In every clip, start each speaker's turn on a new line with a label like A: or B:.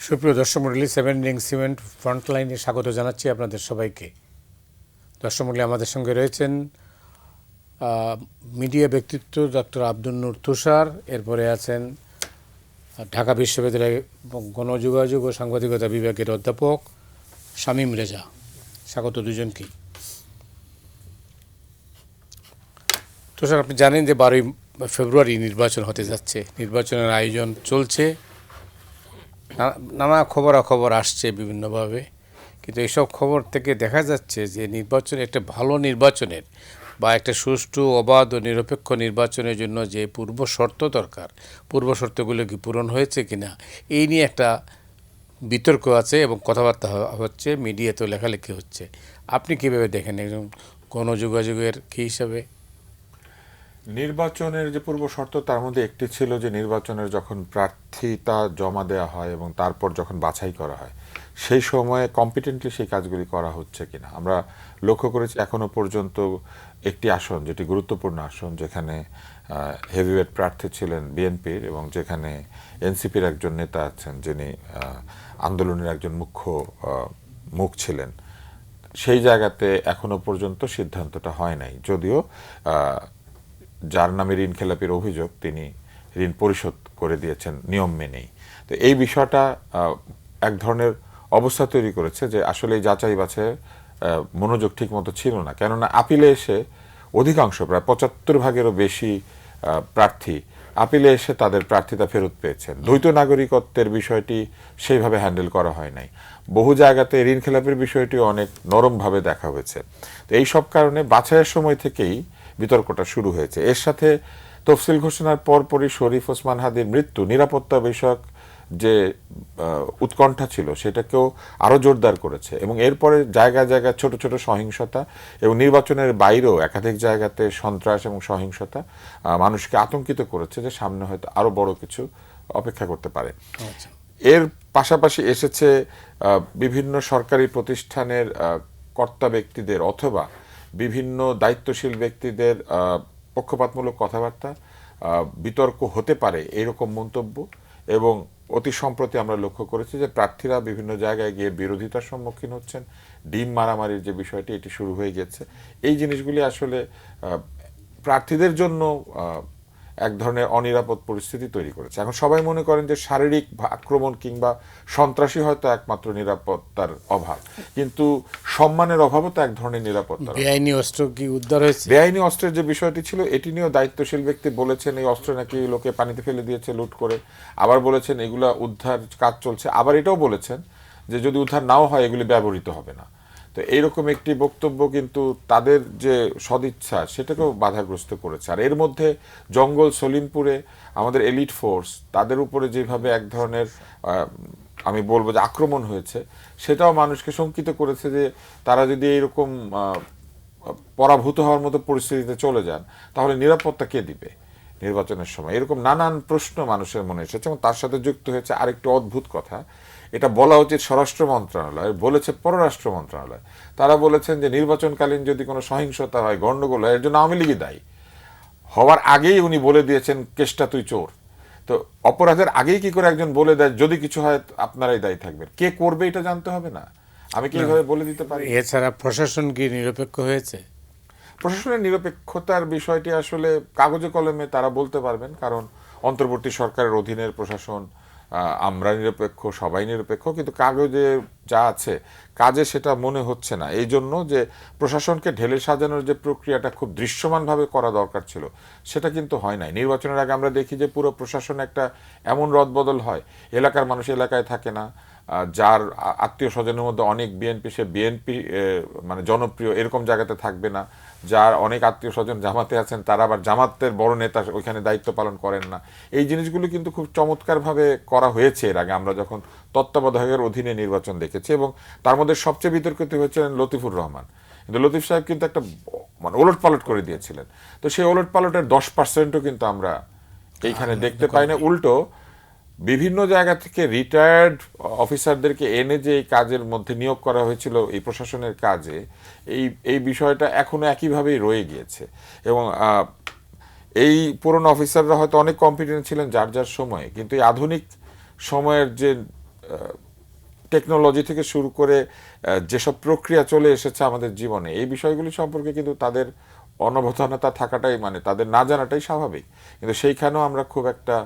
A: সুপ্রিয় দর্শক মণ্ডলী, সেভেন রিং সিমেন্ট ফ্রন্টলাইনে স্বাগত জানাচ্ছি আপনাদের সবাইকে। দর্শক মণ্ডলী, আমাদের সঙ্গে রয়েছেন মিডিয়া ব্যক্তিত্ব ডক্টর আব্দুল নূর তুষার, এরপরে আছেন ঢাকা বিশ্ববিদ্যালয়ের গণযোগাযোগ ও সাংবাদিকতা বিভাগের অধ্যাপক শামীম রেজা। স্বাগত দুজনকেই। তুষার, আপনি জানেন যে 12ই ফেব্রুয়ারি নির্বাচন হতে যাচ্ছে, নির্বাচনের আয়োজন চলছে, নানা খবরাখবর আসছে বিভিন্নভাবে, কিন্তু এইসব খবর থেকে দেখা যাচ্ছে যে নির্বাচন একটা ভালো নির্বাচনের বা একটা সুষ্ঠু, অবাধ ও নিরপেক্ষ নির্বাচনের জন্য যে পূর্ব শর্ত দরকার, পূর্ব শর্তগুলো কি পূরণ হয়েছে কিনা এই নিয়ে একটা বিতর্ক আছে এবং কথাবার্তা হচ্ছে, মিডিয়াতেও লেখালেখি হচ্ছে। আপনি কীভাবে দেখেন একজন গণযোগাযোগের কী হিসাবে?
B: নির্বাচনের যে পূর্ব শর্ত তার মধ্যে একটি ছিল যে নির্বাচনের যখন প্রার্থিতা জমা দেওয়া হয় এবং তারপর যখন বাছাই করা হয় সেই সময়ে কম্পিটেন্টলি সেই কাজগুলি করা হচ্ছে কিনা। আমরা লক্ষ্য করেছি এখনো পর্যন্ত একটি আসন, যেটি গুরুত্বপূর্ণ আসন, যেখানে হেভিওয়েট প্রার্থী ছিলেন বিএনপির এবং যেখানে এনসিপির একজন নেতা আছেন যিনি আন্দোলনের একজন মুখ্য মুখ ছিলেন, সেই জায়গাতে এখনো পর্যন্ত সিদ্ধান্তটা হয় নাই। যদিও যার নামে ঋণ খেলাপির অভিযোগ তিনি ঋণ পরিশোধ করে দিয়েছেন নিয়ম মেনেই। তো এই বিষয়টা এক ধরনের অবস্থা তৈরি করেছে যে আসলে এই যাচাই বাছাই মনোযোগ ঠিক মতো ছিল না। কেননা আপিলে এসে অধিকাংশ, প্রায় 75% বেশি প্রার্থী আপিলে এসে তাদের প্রার্থিতা ফেরত পেয়েছেন। দ্বৈত নাগরিকত্বের বিষয়টি সেইভাবে হ্যান্ডেল করা হয় নাই। বহু জায়গাতে ঋণ খেলাপির বিষয়টি অনেক নরমভাবে দেখা হয়েছে। তো এই সব কারণে বাছাইয়ের সময় থেকেই বিতর্কটা শুরু হয়েছে। এর সাথে তফসিল ঘোষণার পরপরই শরীফ ওসমান হাদির মৃত্যু নিরাপত্তা বিষয়ক যে উৎকণ্ঠা ছিল সেটাকেও আরও জোরদার করেছে এবং এরপরে জায়গায় জায়গায় ছোট ছোট সহিংসতা এবং নির্বাচনের বাইরেও একাধিক জায়গাতে সন্ত্রাস এবং সহিংসতা মানুষকে আতঙ্কিত করেছে যে সামনে হয়তো আরও বড় কিছু অপেক্ষা করতে পারে। এর পাশাপাশি এসেছে বিভিন্ন সরকারি প্রতিষ্ঠানের কর্তা ব্যক্তিদের অথবা বিভিন্ন দায়িত্বশীল ব্যক্তিদের পক্ষপাতমূলক কথাবার্তা, বিতর্ক হতে পারে এরকম মন্তব্য, এবং অতি সম্প্রতি আমরা লক্ষ্য করেছি যে প্রার্থীরা বিভিন্ন জায়গায় গিয়ে বিরোধিতার সম্মুখীন হচ্ছেন। ডিম মারামারির যে বিষয়টি, এটি শুরু হয়ে গেছে। এই জিনিসগুলি আসলে প্রার্থীদের জন্য এক ধরনের অনিরাপদ পরিস্থিতি তৈরি করেছে। এখন সবাই মনে করেন যে শারীরিক আক্রমণ কিংবা সন্ত্রাসী হয়তো একমাত্র নিরাপত্তার অভাব, কিন্তু সম্মানের অভাবও তো এক ধরনের নিরাপত্তা।
A: বেআইনি অস্ত্র কি উদ্ধার হয়েছে?
B: বেআইনি অস্ত্রের যে বিষয়টি ছিল এটি নিয়েও দায়িত্বশীল ব্যক্তি বলেছেন এই অস্ত্র নাকি লোকে পানিতে ফেলে দিয়েছে লুট করে, আবার বলেছেন এগুলা উদ্ধার কাজ চলছে, আবার এটাও বলেছেন যে যদি উদ্ধার নাও হয় এগুলি ব্যবহৃত হবে না। তো এইরকম একটি বক্তব্য কিন্তু তাদের যে সদিচ্ছা সেটাকেও বাধাগ্রস্ত করেছে। আর এর মধ্যে জঙ্গল সলিমপুরে আমাদের এলিট ফোর্স, তাদের উপরে যেভাবে এক ধরনের আমি বলবো যে আক্রমণ হয়েছে, সেটাও মানুষকে শঙ্কিত করেছে যে তারা যদি এইরকম পরাভূত হওয়ার মতো পরিস্থিতিতে চলে যান তাহলে নিরাপত্তা কে দিবে নির্বাচনের সময়। এরকম নানান প্রশ্ন মানুষের মনে এসেছে এবং তার সাথে যুক্ত হয়েছে আরেকটি অদ্ভুত কথা। এটা বলা উচিত স্বরাষ্ট্র মন্ত্রণালয়, বলেছে পররাষ্ট্র মন্ত্রণালয়। তারা বলেছেন যে নির্বাচনকালীন যদি কোনো সহিংসতা হয়, গণ্ডগোল হয়, এর জন্য আওয়ামী লীগই দায়ী। হওয়ার আগেই উনি বলে দিয়েছেন কেষ্টা তুই চোর। তো অপরাধের আগেই কি করে একজন বলে দেয় যদি কিছু হয় আপনারাই দায়ী থাকবেন? কে করবে এটা জানতে হবে না? আমি কি এইভাবে বলে দিতে পারি?
A: এছাড়া প্রশাসন কি নিরপেক্ষ হয়েছে?
B: প্রশাসনের নিরপেক্ষতার বিষয়টি আসলে কাগজে কলমে তারা বলতে পারবেন, কারণ অন্তর্বর্তী সরকারের অধীনের প্রশাসন, আমরা নিরপেক্ষ, সবাই নিরপেক্ষ, কিন্তু কাগজে যা আছে কাজে সেটা মনে হচ্ছে না। এই জন্য যে প্রশাসনকে ঢেলে সাজানোর যে প্রক্রিয়াটা খুব দৃশ্যমানভাবে করা দরকার ছিল সেটা কিন্তু হয় নাই। নির্বাচনের আগে আমরা দেখি যে পুরো প্রশাসন একটা এমন রদবদল হয়, এলাকার মানুষ এলাকায় থাকে না, যার আত্মীয় স্বজনের মধ্যে অনেক বিএনপি, সে বিএনপি মানে জনপ্রিয় এরকম জায়গাতে থাকবে না, যার অনেক আত্মীয় স্বজন জামাতে আছেন তারা আবার জামাতের বড় নেতা ওইখানে দায়িত্ব পালন করেন না। এই জিনিসগুলো কিন্তু খুব চমৎকারভাবে করা হয়েছে এর আগে আমরা যখন তত্ত্বাবধায়কের অধীনে নির্বাচন দেখেছি, এবং তার মধ্যে সবচেয়ে বিতর্কিত হয়েছিলেন লতিফুর রহমান। কিন্তু লতিফ সাহেব কিন্তু একটা মানে ওলট পালট করে দিয়েছিলেন। তো সেই ওলট পালটের 10%ও কিন্তু আমরা এইখানে দেখতে পাই না। উল্টো বিভিন্ন জায়গা থেকে রিটায়ার্ড অফিসারদেরকে এনে যে এই কাজের মধ্যে নিয়োগ করা হয়েছিল এই প্রশাসনের কাজে, এই বিষয়টা এখনো একইভাবেই রয়ে গিয়েছে। এবং এই পুরনো অফিসাররা হয়তো অনেক কম্পিটেন্ট ছিলেন যার যার সময়ে, কিন্তু এই আধুনিক সময়ের যে টেকনোলজি থেকে শুরু করে যেসব প্রক্রিয়া চলে এসেছে আমাদের জীবনে, এই বিষয়গুলি সম্পর্কে কিন্তু তাদের অনবধানতা থাকাটাই, মানে তাদের না জানাটাই স্বাভাবিক। কিন্তু সেইখানেও আমরা খুব একটা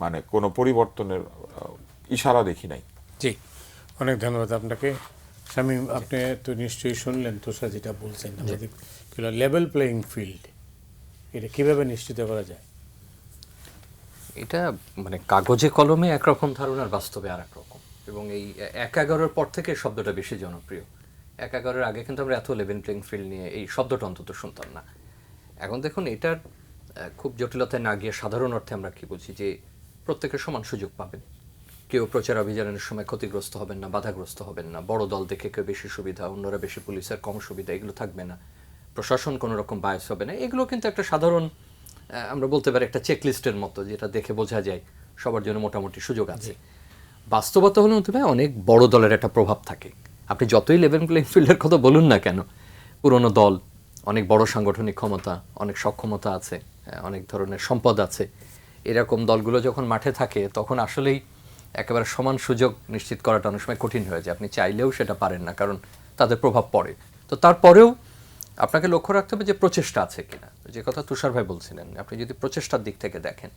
B: মানে কোনো পরিবর্তনের ইশারা দেখি নাই।
A: জি, অনেক ধন্যবাদ আপনাকে। শামীম, আপনি তো নিশ্চয়ই শুনলেন তুষার যেটা বলছেন, আমাদের লেভেল প্লেয়িং ফিল্ড, এটা কিভাবে নিশ্চিত করা যায়?
C: এটা মানে কাগজে কলমে একরকম ধারণার বাস্তবে আর এক রকম। এবং এই ১-১১-র পর থেকে শব্দটা বেশি জনপ্রিয়। ১-১১-র আগে কিন্তু আমরা এত লেভেল প্লেইং ফিল্ড নিয়ে এই শব্দটা অন্তত শুনতাম না। এখন দেখুন, এটার খুব জটিলতায় না গিয়ে সাধারণ অর্থে আমরা কি বুঝি, যে প্রত্যেকে সমান সুযোগ পাবেন। কেউ প্রচার অভিযানের সময় ক্ষতিগ্রস্ত হবেন না, বাধাগ্রস্ত হবেন না। বড় দল দেখে কেউ বেশি সুবিধা, অন্যরা বেশি, পুলিশের কম সুবিধা, এগুলো থাকবে না। প্রশাসন কোনো রকম বায়াস হবে না। এগুলো কিন্তু একটা সাধারণ, আমরা বলতে পারি একটা চেকলিস্টের মতো, যেটা দেখে বোঝা যায় সবার জন্য মোটামুটি সুযোগ আছে। বাস্তবতা হলো ভাই, অনেক বড় দলের একটা প্রভাব থাকে। আপনি যতই লেভেল প্লেইং ফিল্ডের কথা বলুন না কেন, পুরনো দল, অনেক বড় সাংগঠনিক ক্ষমতা, অনেক সক্ষমতা আছে, অনেক ধরনের সম্পদ আছে, এরকম দলগুলো যখন মাঠে থাকে তখন আসলেই একেবারে সমান সুযোগ নিশ্চিত করাটা অনেক সময় কঠিন হয়ে যায়। আপনি চাইলেও সেটা পারেন না, কারণ তাদের প্রভাব পড়ে। তো তারপরেও আপনাকে লক্ষ্য রাখতে হবে যে প্রচেষ্টা আছে কিনা। যে কথা তুষার ভাই বলছিলেন, আপনি যদি প্রচেষ্টার দিক থেকে দেখেন,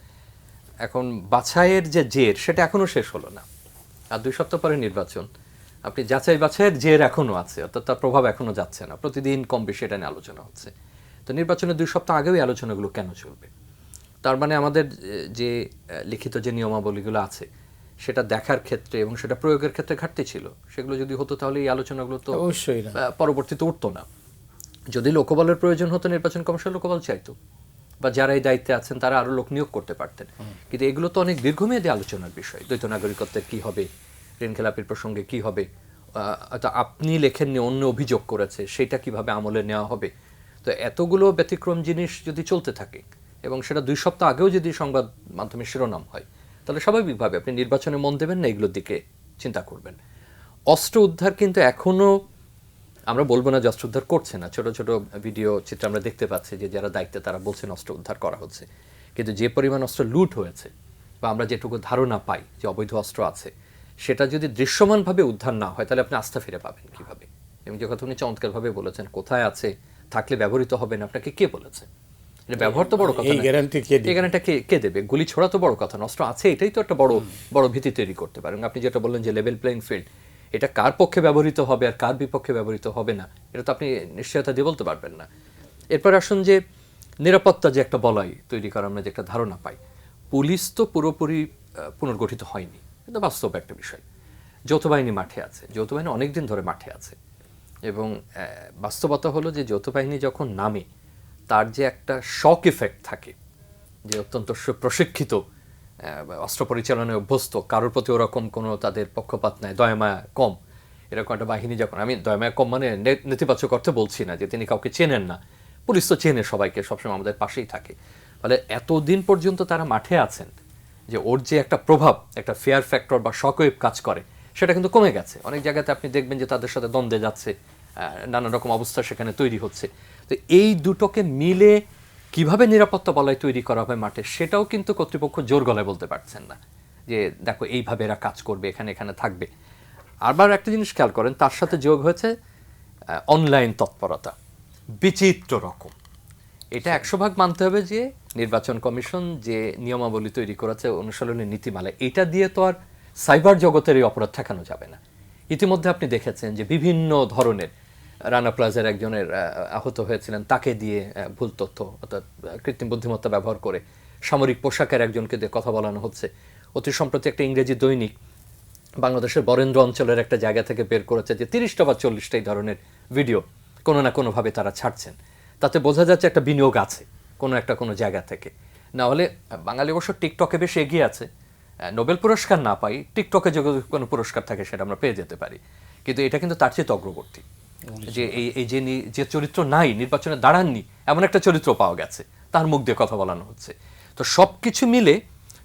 C: এখন বাছাইয়ের যে জের, সেটা এখনো শেষ হলো না। আর 2 সপ্তাহ পরে নির্বাচন। আপনি যাচাই বাছাইয়ের জের এখনো আছে, অর্থাৎ তার প্রভাব এখনো যাচ্ছে না। প্রতিদিন কম বেশি এটা নিয়ে আলোচনা হচ্ছে। তো নির্বাচনের 2 সপ্তাহ আগেও এই আলোচনাগুলো কেন চলবে? তার মানে আমাদের যে লিখিত যে নিয়মাবলীগুলো আছে সেটা দেখার ক্ষেত্রে এবং সেটা প্রয়োগের ক্ষেত্রে ঘাটতি ছিল। সেগুলো যদি হতো তাহলে এই আলোচনাগুলো তো
A: অবশ্যই না,
C: পরবর্তীতে উঠতো না। যদি লোকবলের প্রয়োজন হতো, নির্বাচন কমিশন লোকবল চাইতো, বা যারা এই দায়িত্বে আছেন তারা আরো লোক নিয়োগ করতে পারতেন। কিন্তু এগুলো তো অনেক দীর্ঘমেয়াদী আলোচনার বিষয়। দ্বৈত নাগরিকত্বের কি হবে, ঋণ খেলাপির প্রসঙ্গে কি হবে, আপনি লেখেননি অন্য অভিযোগ করেছে, সেটা কিভাবে আমলে নেওয়া হবে। তো এতগুলো ব্যতিক্রম জিনিস যদি চলতে থাকে এবং সেটা 2 সপ্তাহ আগেও যদি সংবাদ মাধ্যমে শিরোনাম হয়, তাহলে স্বাভাবিকভাবে আপনি নির্বাচনে মন দেবেন না, এগুলোর দিকে চিন্তা করবেন। অস্ত্র উদ্ধার কিন্তু এখনো, আমরা বলবো না যে অস্ত্র উদ্ধার করছে না। ছোট ছোট ভিডিও চিত্র আমরা দেখতে পাচ্ছি যে যারা দায়িত্বে তারা বলছেন অস্ত্র উদ্ধার করা হচ্ছে। কিন্তু যে পরিমাণ অস্ত্র লুট হয়েছে, বা আমরা যেটুকু ধারণা পাই যে অবৈধ অস্ত্র আছে, সেটা যদি দৃশ্যমানভাবে উদ্ধার না হয়, তাহলে আপনি আস্থা ফিরে পাবেন কিভাবে? এবং যে কথা উনি চমৎকারভাবে বলেছেন, কোথায় আছে, থাকলে ব্যবহৃত হবে না, আপনাকে কে বলেছে? এটা ব্যবহার তো বড় কথা না, এই গ্যারান্টি কে দেবে? গুলি ছোড়া তো বড় কথা না, অস্ত্র আছে এটাই তো একটা বড় বড় ভীতি তৈরি করতে পারে। এবং আপনি যেটা বললেন যে লেভেল প্লেইং ফিল্ড, এটা কার পক্ষে ব্যবহৃত হবে আর কার বিপক্ষে ব্যবহৃত হবে না, এটা তো আপনি নিশ্চয়তা দিয়ে বলতে পারবেন না। এরপর আসুন যে নিরাপত্তা যে একটা বলয় তৈরি করা, আমরা যে একটা ধারণা পাই, পুলিশ তো পুরোপুরি পুনর্গঠিত হয়নি, কিন্তু বাস্তব একটা বিষয়। যৌথ বাহিনী মাঠে আছে, যৌথ বাহিনী অনেকদিন ধরে মাঠে আছে। এবং বাস্তবতা হলো যে যৌথ বাহিনী যখন নামে, তার যে একটা শক ইফেক্ট থাকে, যে অত্যন্ত প্রশিক্ষিত, অস্ত্র পরিচালনায় অভ্যস্ত, কারোর প্রতি ওরকম কোনো তাদের পক্ষপাত নাই, দয়ামায়া কম, এরকম একটা বাহিনী যখন, আমি দয়ামায়া কম মানে নেতিবাচক অর্থে বলছি না যে তিনি কাউকে চেনেন না, পুলিশ তো চেনে সবাইকে, সবসময় আমাদের পাশেই থাকে। ফলে এতদিন পর্যন্ত তারা মাঠে আছেন, যে ওর যে একটা প্রভাব, একটা ফেয়ার ফ্যাক্টর বা শকওয়েভ কাজ করে, সেটা কিন্তু কমে গেছে। অনেক জায়গাতে আপনি দেখবেন যে তাদের সাথে দ্বন্দ্বে যাচ্ছে, নানা রকম অবস্থা সেখানে তৈরি হচ্ছে। তো এই দুটোকে মিলে কিভাবে নিরাপত্তা বলয় তৈরি করা হবে মাঠে, সেটাও কিন্তু কর্তৃপক্ষ জোর গলায় বলতে পারছেন না, যে দেখো এইভাবে এরা কাজ করবে, এখানে এখানে থাকবে। আবার একটা জিনিস খেয়াল করেন, তার সাথে যোগ হয়েছে অনলাইন তৎপরতা, বিচিত্র রকম। এটা 100% মানতে হবে যে নির্বাচন কমিশন যে নিয়মাবলী তৈরি করেছে, অনুশীলনের নীতিমালা, এটা দিয়ে তো আর সাইবার জগতের এই অপরাধ ঠেকানো যাবে না। ইতিমধ্যে আপনি দেখেছেন যে বিভিন্ন ধরনের, রানা প্লাজার একজনের আহত হয়েছিলেন, তাকে দিয়ে ভুল তথ্য, অর্থাৎ কৃত্রিম বুদ্ধিমত্তা ব্যবহার করে সামরিক পোশাকের একজনকে দিয়ে কথা বলানো হচ্ছে। অতি সম্প্রতি একটা ইংরেজি দৈনিক বাংলাদেশের বরেন্দ্র অঞ্চলের একটা জায়গা থেকে বের করেছে যে 30টা বা 40টা এই ধরনের ভিডিও কোনো না কোনোভাবে তারা ছাড়ছেন। তাতে বোঝা যাচ্ছে একটা বিনিয়োগ আছে কোনো জায়গা থেকে। না হলে বাঙালি অবশ্য টিকটকে বেশ এগিয়ে আছে, নোবেল পুরস্কার না পাই, টিকটকে যদি কোনো পুরস্কার থাকে সেটা আমরা পেয়ে যেতে পারি। কিন্তু এটা কিন্তু তার চেয়ে অগ্রবর্তী, যে এই যে চরিত্র নাই, নির্বাচনে দাঁড়াননি, এমন একটা চরিত্র পাওয়া গেছে, তার মুখ দিয়ে কথা বলানো হচ্ছে। তো সব কিছু মিলে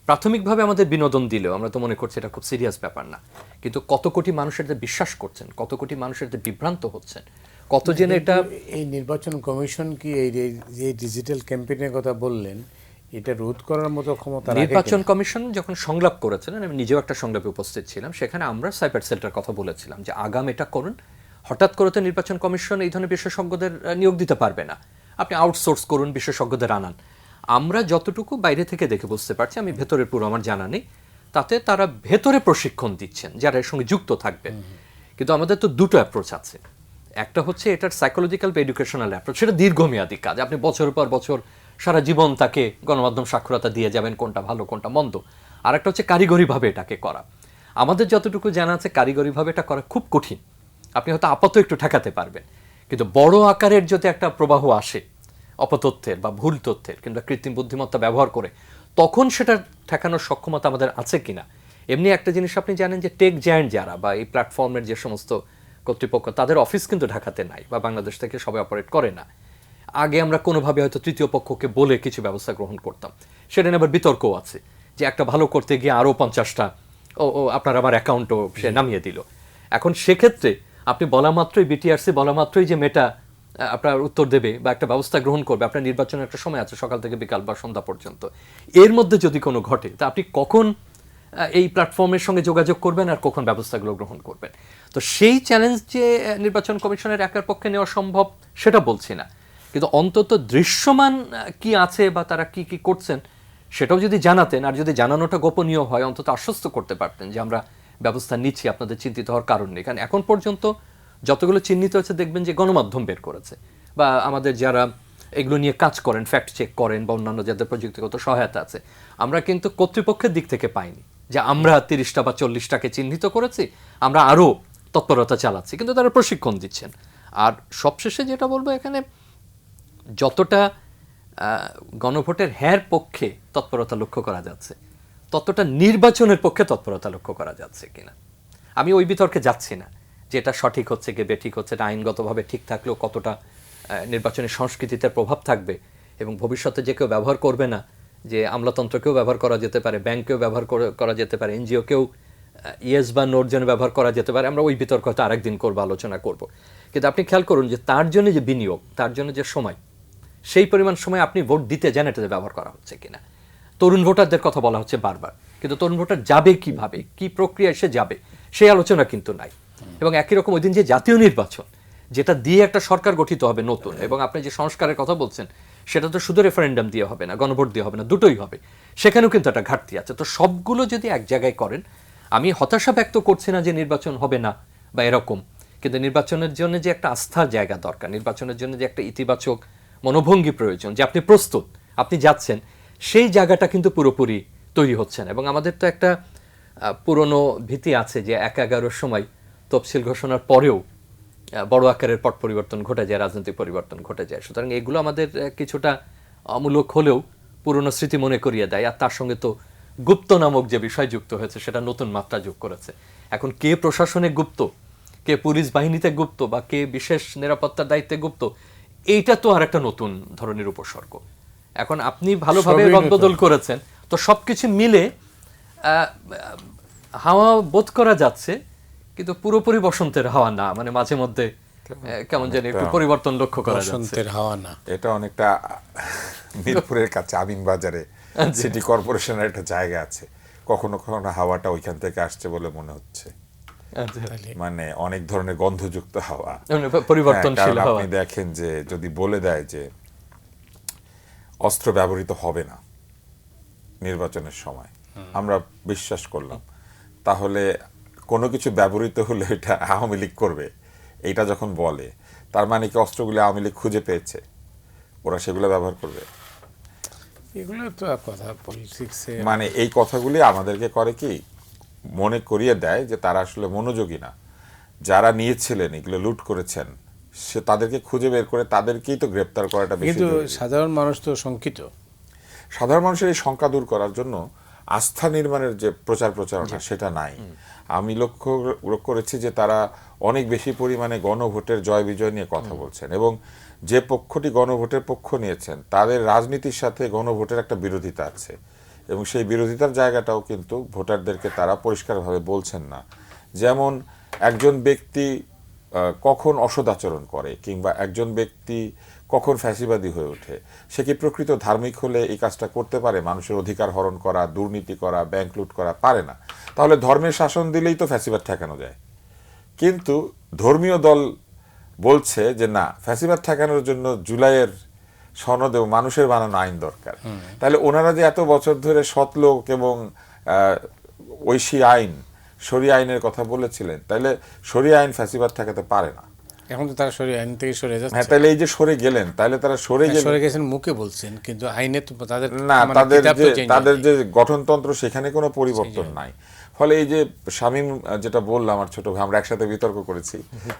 C: প্রাথমিকভাবে আমাদের বিনোদন দিলেও আমরা তো মনে করছি এটা খুব সিরিয়াস ব্যাপার না। কিন্তু কত কোটি মানুষের বিশ্বাস করছেন, কত কোটি মানুষের বিভ্রান্ত হচ্ছেন, কত জেনে এটা।
A: এই নির্বাচন কমিশন কি এই যে ডিজিটাল ক্যাম্পেইনের কথা বললেন, এটা রোধ করার মতো ক্ষমতা রাখে
C: নির্বাচন
A: কিনা?
C: কমিশন যখন সংলাপ করেছিলেন, আমি নিজেও একটা সংলাপে উপস্থিত ছিলাম, সেখানে আমরা সাইবার সেলটার কথা বলেছিলাম যে আগাম এটা করুন। হঠাৎ করে তো নির্বাচন কমিশন এই ধরনের বিশেষজ্ঞদের নিয়োগ দিতে পারবে না, আপনি আউটসোর্স করুন, বিশেষজ্ঞদের আনান। আমরা যতটুকু বাইরে থেকে দেখে বুঝতে পারছি, আমি ভেতরের পুরো আমার জানা নেই, তাতে তারা ভেতরে প্রশিক্ষণ দিচ্ছেন যারা এর সঙ্গে যুক্ত থাকবেন। কিন্তু আমাদের তো দুটো অ্যাপ্রোচ আছে। একটা হচ্ছে এটার সাইকোলজিক্যাল বা এডুকেশনাল অ্যাপ্রোচ, সেটা দীর্ঘমেয়াদী কাজ। আপনি বছর পর বছর সারা জীবন তাকে গণমাধ্যম সাক্ষরতা দিয়ে যাবেন কোনটা ভালো কোনটা মন্দ। আর একটা হচ্ছে কারিগরিভাবে এটাকে করা। আমাদের যতটুকু জানা আছে কারিগরিভাবে এটা করা খুব কঠিন। আপনি হয়তো আপাতত একটু ঠেকাতে পারবেন, কিন্তু বড় আকারের যদি একটা প্রবাহ আসে অপতথ্যের বা ভুল তথ্যের কিংবা কৃত্রিম বুদ্ধিমত্তা ব্যবহার করে, তখন সেটা ঠেকানোর সক্ষমতা আমাদের আছে কিনা। এমনি একটা জিনিস আপনি জানেন যে টেক জায়ান্ট যারা বা এই প্ল্যাটফর্মের যে সমস্ত কর্তৃপক্ষ, তাদের অফিস কিন্তু ঢাকাতে নাই বা বাংলাদেশ থেকে সবাই অপারেট করে না। আগে আমরা কোনোভাবে হয়তো তৃতীয় পক্ষকে বলে কিছু ব্যবস্থা গ্রহণ করতাম, সেটা নিয়ে আবার বিতর্কও আছে যে একটা ভালো করতে গিয়ে আরও 50টা ও আপনার আমার অ্যাকাউন্টও সে নামিয়ে দিল। এখন সেক্ষেত্রে আপনি বলা মাত্রই বিটিআরসি বলা মাত্রই যে মেটা আপনার উত্তর দেবে বা একটা ব্যবস্থা গ্রহণ করবে, আপনার নির্বাচনের একটা সময় আছে সকাল থেকে বিকাল বা সন্ধ্যা পর্যন্ত, এর মধ্যে যদি কোনো ঘটে তা আপনি কখন এই প্ল্যাটফর্মের সঙ্গে যোগাযোগ করবেন আর কখন ব্যবস্থাগুলো গ্রহণ করবেন। তো সেই চ্যালেঞ্জ যে নির্বাচন কমিশনের একার পক্ষে নেওয়া সম্ভব সেটা বলছি না, কিন্তু অন্তত দৃশ্যমান কি আছে বা তারা কি কি করছেন সেটাও যদি জানাতেন, আর যদি জানানোটা গোপনীয় হয় অন্তত আশ্বস্ত করতে পারতেন যে আমরা ব্যবস্থা নিচ্ছি, আপনাদের চিন্তিত হওয়ার কারণ নেই। কারণ এখন পর্যন্ত যতগুলো চিহ্নিত হয়েছে দেখবেন যে গণমাধ্যম বের করেছে বা আমাদের যারা এগুলো নিয়ে কাজ করেন, ফ্যাক্ট চেক করেন বা অন্যান্য যাদের প্রযুক্তিগত সহায়তা আছে, আমরা কিন্তু কর্তৃপক্ষের দিক থেকে পাইনি যে আমরা 30টা বা 40টাকে চিহ্নিত করেছি, আমরা আরও তৎপরতা চালাচ্ছি, কিন্তু তারা প্রশিক্ষণ দিচ্ছেন। আর সবশেষে যেটা বলবো, এখানে যতটা গণভোটের হ্যার পক্ষে তৎপরতা লক্ষ্য করা যাচ্ছে, ততটা নির্বাচনের পক্ষে তৎপরতা লক্ষ্য করা যাচ্ছে কিনা আমি ওই বিতর্কে যাচ্ছি না যে এটা সঠিক হচ্ছে কি বেঠিক হচ্ছে, এটা আইনগতভাবে ঠিক থাকলেও কতটা নির্বাচনের সংস্কৃতিতে প্রভাব থাকবে, এবং ভবিষ্যতে যে কেউ ব্যবহার করবে না, যে আমলাতন্ত্রকেও ব্যবহার করা যেতে পারে, ব্যাংকেও ব্যবহার করা যেতে পারে, এনজিওকেও ইয়েস বা নোর জন্য ব্যবহার করা যেতে পারে, আমরা ওই বিতর্ক হয়তো আরেকদিন করবো, আলোচনা করব। কিন্তু আপনি খেয়াল করুন যে তার জন্য যে বিনিয়োগ, তার জন্য যে সময়, সেই পরিমাণ সময় আপনি ভোট দিতে যান এটাতে ব্যবহার করা হচ্ছে কিনা। তরুণ ভোটারদের কথা বলা হচ্ছে বারবার, কিন্তু তরুণ ভোটার যাবে কিভাবে, কি প্রক্রিয়ায় সে যাবে, সেই আলোচনা কিন্তু নাই। এবং একই রকম ওই দিন যে জাতীয় নির্বাচন, যেটা দিয়ে একটা সরকার গঠিত হবে নতুন, এবং আপনি যে সংস্কারের কথা বলছেন সেটা তো শুধু রেফারেন্ডাম দিয়ে হবে না, গণভোট দিয়ে হবে না, দুটোই হবে, সেখানেও কিন্তু একটা ঘাটতি আছে। তো সবগুলো যদি এক জায়গায় করেন, আমি হতাশা ব্যক্ত করছি না যে নির্বাচন হবে না বা এরকম, কিন্তু নির্বাচনের জন্য যে একটা আস্থার জায়গা দরকার, নির্বাচনের জন্য যে একটা ইতিবাচক মনোভঙ্গি প্রয়োজন, যে আপনি প্রস্তুত, আপনি যাচ্ছেন, সেই জায়গাটা কিন্তু পুরোপুরি তৈরি হচ্ছে না। এবং আমাদের তো একটা পুরনো ভীতি আছে যে ১/১১-র সময় তফসিল ঘোষণার পরেও বড় আকারের পট পরিবর্তন ঘটে যায়, রাজনৈতিক পরিবর্তন ঘটে যায়। সুতরাং এগুলো আমাদের কিছুটা অমূলক হলেও পুরনো স্মৃতি মনে করিয়ে দেয়। আর তার সঙ্গে তো গুপ্ত নামক যে বিষয় যুক্ত হয়েছে সেটা নতুন মাত্রা যোগ করেছে। এখন কে প্রশাসনে গুপ্ত, কে পুলিশ বাহিনীতে গুপ্ত, বা কে বিশেষ নিরাপত্তার দায়িত্বে গুপ্ত, এইটা তো আর একটা নতুন ধরনের উপসর্গ। এখন আপনি ভালোভাবে রদবদল করেছেন, তো সবকিছু মিলে হাওয়া বোধ করা যাচ্ছে, কিন্তু পুরোপুরি বসন্তের হাওয়া না, মানে মাঝে মধ্যে কেমন জানি একটু পরিবর্তন লক্ষ্য করা যাচ্ছে।
A: বসন্তের হাওয়া না,
B: এটা অনেকটা মিরপুরের কাছে আমিন বাজারে সিটি কর্পোরেশনের একটা জায়গা আছে, কখনো কখনো হাওয়াটা ওইখান থেকে আসছে বলে মনে হচ্ছে, মানে অনেক ধরনের গন্ধযুক্ত হাওয়া,
C: পরিবর্তনশীল হাওয়া।
B: আপনি দেখেন যে যদি বলে দেয় যে অস্ত্র ব্যবহৃত হবে না নির্বাচনের সময়, আমরা বিশ্বাস করলাম, তাহলে কোনো কিছু ব্যবহৃত হলে এটা আওয়ামী লীগ করবে, এইটা যখন বলে তার মানে কি অস্ত্রগুলো আওয়ামী লীগ খুঁজে পেয়েছে, ওরা সেগুলো ব্যবহার করবে?
A: এগুলো তো কথা পলিটিক্সে,
B: মানে এই কথাগুলি আমাদেরকে করে কি মনে করিয়ে দেয় যে তারা আসলে মনোযোগী না, যারা নিয়েছিলেন এগুলো লুট করেছেন সে তাদেরকে খুঁজে বের করে তাদেরকেই তো গ্রেপ্তার করাটা বেশি
A: কিন্তু
B: জরুরি।
A: সাধারণ মানুষ তো শঙ্কিত।
B: সাধারণ মানুষের এই শঙ্কা দূর করার জন্য আস্থা নির্মাণের যে প্রচারণা সেটা নাই। আমি লক্ষ্য করেছি যে তারা অনেক বেশি পরিমাণে গণভোটের জয় বিজয় নিয়ে কথা বলছেন, এবং যে পক্ষটি গণভোটের পক্ষ নিয়েছেন তাদের রাজনীতির সাথে গণভোটের একটা বিরোধিতা আছে, এবং সেই বিরোধিতার জায়গাটাও কিন্তু ভোটারদেরকে তারা পরিষ্কারভাবে বলছেন না। যেমন একজন ব্যক্তি কখন অসদাচরণ করে, কিংবা একজন ব্যক্তি কখন ফ্যাসিবাদী হয়ে ওঠে। সে কি প্রকৃত ধার্মিক হলে এই কাজটা করতে পারে? মানুষের অধিকার হরণ করা, দুর্নীতি করা, ব্যাংক লুট করা পারে না। তাহলে ধর্মের শাসন দিলেই তো ফ্যাসিবাদ ঠেকানো যায়। কিন্তু ধর্মীয় দল বলছে যে না, ফ্যাসিবাদ ঠেকানোর জন্য জুলাইয়ের সনদ এবং মানুষের বানানো আইন দরকার। তাহলে ওনারা যে এত বছর ধরে সৎলোক এবং ঐশী আইন, শরিয়া আইনের কথা বলেছিলেন, তাহলে শরিয়া আইন ফ্যাসিবাদ ঠেকাতে পারে না।
A: এখন তো তারা সরে আইন থেকে সরে যাচ্ছে।
B: হ্যাঁ, তাহলে এই যে সরে গেলেন, তাহলে তারা সরে
A: সরে গেছেন মুখে বলছেন, কিন্তু আইনে তো তাদের
B: না,
A: মানে
B: তাদের
A: কিতাব তো
B: যে
A: change
B: তাদের
A: হয়নি।
B: যে গঠনতন্ত্র সেখানে কোনো পরিবর্তন নাই। ফলে এই যে শামীম যেটা বললাম, আমার ছোট ভাই, আমরা একসাথে বিতর্ক করেছি,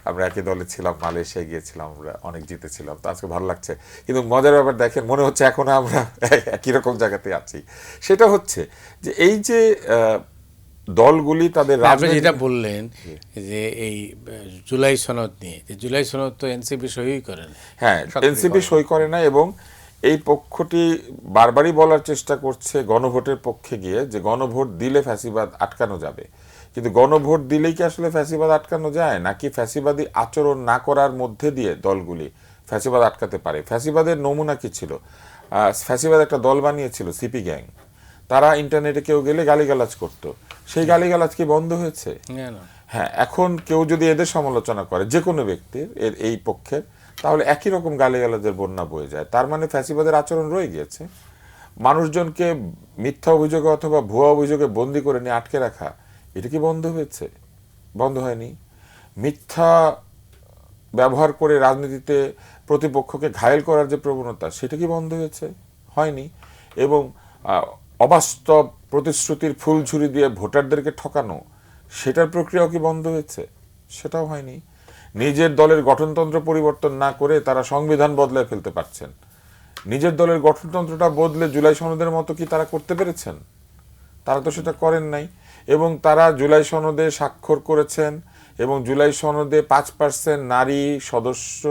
B: আমরা একই দলে ছিলাম, মালয়েশিয়া গিয়েছিলাম, আমরা অনেক জিতেছিলাম, তো আজকে ভালো লাগছে। কিন্তু মজার ব্যাপার দেখেন, মনে হচ্ছে এখনো আমরা একই রকম জায়গাতে আছি। সেটা হচ্ছে যে এই যে দলগুলি তাদের
A: আপনি যেটা বললেন যে এই জুলাই সনদ নিয়ে, যে জুলাই সনদ তো এনসিপি সই করেন।
B: হ্যাঁ, এনসিপি সই করে না, এবং এই পক্ষটি বারবারই বলার চেষ্টা করছে গণভোটের পক্ষে গিয়ে যে গণভোট দিলে ফ্যাসিবাদ আটকানো যাবে। কিন্তু গণভোট দিলেই কি আসলে ফ্যাসিবাদ আটকানো যায়, নাকি ফ্যাসিবাদী আচরণ না করার মধ্যে দিয়ে দলগুলি ফ্যাসিবাদ আটকাতে পারে? ফ্যাসিবাদের নমুনা কি ছিল? ফ্যাসিবাদ একটা দল বানিয়েছিল, সিপি গ্যাং। তারা ইন্টারনেটে কেউ গেলে গালিগালাজ করতো, সেই গালিগালাজ কি বন্ধ হয়েছে? হ্যাঁ, এখন কেউ যদি এদের সমালোচনা করে, যে কোনো ব্যক্তির এই পক্ষের, তাহলে একই রকম গালিগালাজের বন্যা বয়ে যায়। তার মানে ফ্যাসিবাদের আচরণ রয়ে গিয়েছে। মানুষজনকে মিথ্যা অভিযোগে অথবা ভুয়া অভিযোগে বন্দি করে নিয়ে আটকে রাখা, এটা কি বন্ধ হয়েছে? বন্ধ হয়নি। মিথ্যা ব্যবহার করে রাজনীতিতে প্রতিপক্ষকে ঘায়েল করার যে প্রবণতা, সেটা কি বন্ধ হয়েছে? হয়নি। এবং অবাস্তব প্রতিশ্রুতির ফুলঝুরি দিয়ে ভোটারদেরকে ঠকানো, সেটার প্রক্রিয়াও কি বন্ধ হয়েছে? সেটাও হয়নি। নিজের দলের গঠনতন্ত্র পরিবর্তন না করে তারা সংবিধান বদলায় ফেলতে পারছেন। নিজের দলের গঠনতন্ত্রটা বদলে জুলাই সনদের মতো কি তারা করতে পেরেছেন? তারা তো সেটা করেন নাই। এবং তারা জুলাই সনদে স্বাক্ষর করেছেন, এবং জুলাই সনদে 5% নারী সদস্য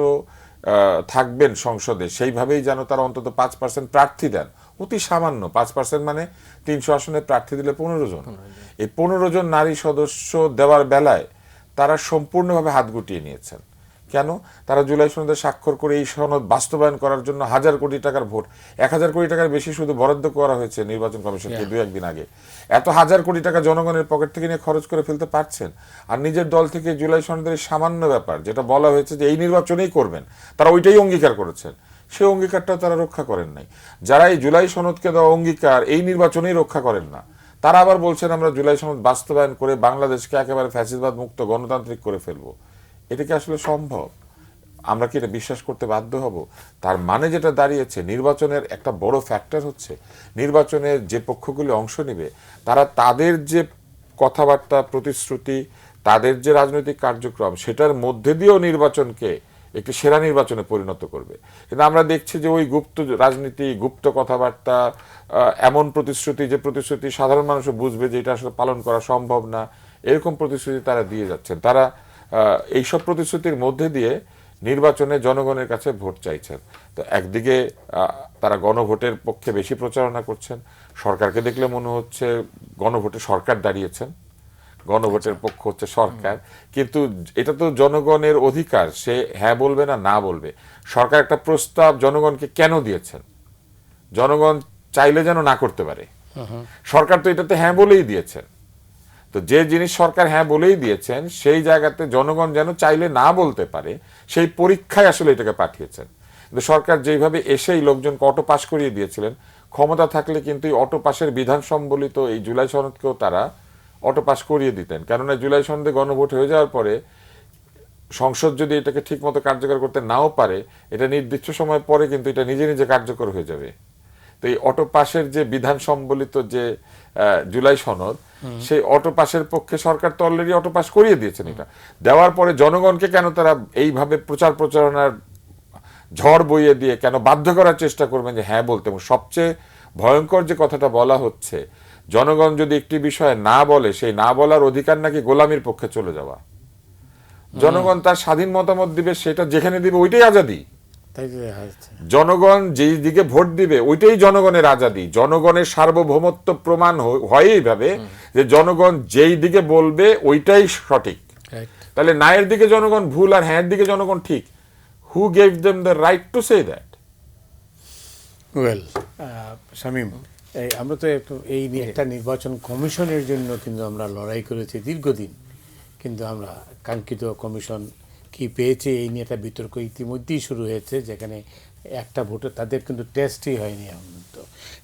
B: থাকবেন সংসদে, সেইভাবেই যেন তারা অন্তত 5% প্রার্থী দেন। অতি সামান্য 5%, মানে 300 আসনে প্রার্থী দিলে 15 জন। এই 15 জন নারী সদস্য দেওয়ার বেলায় তারা সম্পূর্ণভাবে হাত গুটিয়ে নিয়েছেন। কেন? তারা জুলাই সনদে স্বাক্ষর করে এই সনদ বাস্তবায়ন করার জন্য 1000 কোটি টাকার ভোট, 1000 কোটি টাকার বেশি শুধু বরাদ্দ করা হয়েছে নির্বাচন কমিশনকে 2-1 দিন আগে। এত 1000 কোটি টাকা জনগণের পকেট থেকে নিয়ে খরচ করে ফেলতে পারছেন, আর নিজের দল থেকে জুলাই সনদের সামান্য ব্যাপার যেটা বলা হয়েছে যে এই নির্বাচনেই করবেন, তারা ওইটাই অঙ্গীকার করেছেন। সেই অঙ্গীকারটাও তারা রক্ষা করেন নাই। যারা এই জুলাই সনদকে দেওয়া অঙ্গীকার এই নির্বাচনেই রক্ষা করেন না, তারা আবার বলছেন আমরা জুলাই সনদ বাস্তবায়ন করে বাংলাদেশকে একেবারে ফ্যাসিবাদ মুক্ত গণতান্ত্রিক করে ফেলবো। এটা কি আসলে সম্ভব? আমরা কি এটা বিশ্বাস করতে বাধ্য হব? তার মানে যেটা দাঁড়িয়েছে, নির্বাচনের একটা বড় ফ্যাক্টর হচ্ছে নির্বাচনের যে পক্ষগুলি অংশ নেবে তারা তাদের যে কথাবার্তা, প্রতিশ্রুতি, তাদের যে রাজনৈতিক কার্যক্রম, সেটার মধ্যে দিয়েও নির্বাচনকে একটি সেরা নির্বাচনে পরিণত করবে। কিন্তু আমরা দেখছি যে ওই গুপ্ত রাজনীতি, গুপ্ত কথাবার্তা, এমন প্রতিশ্রুতি যে প্রতিশ্রুতি সাধারণ মানুষও বুঝবে যে এটা আসলে পালন করা সম্ভব না, এরকম প্রতিশ্রুতি তারা দিয়ে যাচ্ছেন। তারা এইসব প্রতিশ্রুতির মধ্যে দিয়ে নির্বাচনে জনগণের কাছে ভোট চাইছেন। তো একদিকে তারা গণভোটের পক্ষে বেশি প্রচারণা করছেন, সরকারকে দেখলে মনে হচ্ছে গণভোটে সরকার দাঁড়িয়েছেন, গণভোটের পক্ষ হচ্ছে সরকার। কিন্তু এটা তো জনগণের অধিকার, সে হ্যাঁ বলবে না না বলবে। সরকার একটা প্রস্তাব জনগণকে কেন দিয়েছেন? জনগণ চাইলে যেন না করতে পারে। সরকার তো এটাতে হ্যাঁ বলেই দিয়েছেন। তো যে জিনিস সরকার হ্যাঁ বলেই দিয়েছেন, সেই জায়গাতে জনগণ যেন চাইলে না বলতে পারে, সেই পরীক্ষায় আসলে এটাকে পাঠিয়েছেন। কিন্তু সরকার যেভাবে এসেই লোকজনকে অটো পাস করিয়ে দিয়েছিলেন, ক্ষমতা থাকলে কিন্তু এই অটো পাসের বিধান সম্বলিত এই জুলাই সনদকেও তারা অটো পাস করিয়ে দিতেন। কেননা জুলাই সনদে গণভোট হয়ে যাওয়ার পরে সংসদ যদি এটাকে ঠিক মতো কার্যকর করতে নাও পারে, এটা নির্দিষ্ট সময় পরে কিন্তু এটা নিজে নিজে কার্যকর হয়ে যাবে। তো এই অটো পাসের যে বিধান সম্বলিত যে জুলাই সনদ, সেই অটো পাসের পক্ষে সরকার তো অলরেডি অটো পাস করিয়ে দিয়েছেন। এটা দেওয়ার পরে জনগণকে কেন তারা এইভাবে প্রচারণার ঝড় বইয়ে দিয়ে কেন বাধ্য করার চেষ্টা করবেন যে হ্যাঁ বলতে? এবং সবচেয়ে ভয়ঙ্কর যে কথাটা বলা হচ্ছে, জনগণ যদি একটি বিষয়ে না বলে, সেই না বলার অধিকার নাকি গোলামির পক্ষে চলে যাওয়া। জনগণ তার স্বাধীন মতামত দিবে, সেটা যেখানে দিবে ওইটাই আজাদি। জনগণ যেই দিকে ভোট দিবে ওইটাই জনগণের আজাদি। জনগণের সার্বভৌমত্ব প্রমাণ হয় এইভাবে যে জনগণ যেই দিকে বলবে ওইটাই সঠিক। তাহলে নায়ের দিকে জনগণ ভুল আর হ্যাঁ দিকে জনগণ ঠিক Who gave them the right to say that?
A: Well Shamim, আমরা তো এই একটা নির্বাচন কমিশনের জন্য কিন্তু আমরা লড়াই করেছি দীর্ঘদিন, কিন্তু আমরা কাঙ্ক্ষিত কমিশন কি পেয়েছে এই নিয়ে একটা বিতর্ক ইতিমধ্যেই শুরু হয়েছে, যেখানে একটা ভোটে তাদের কিন্তু টেস্টই হয়নি এখন তো।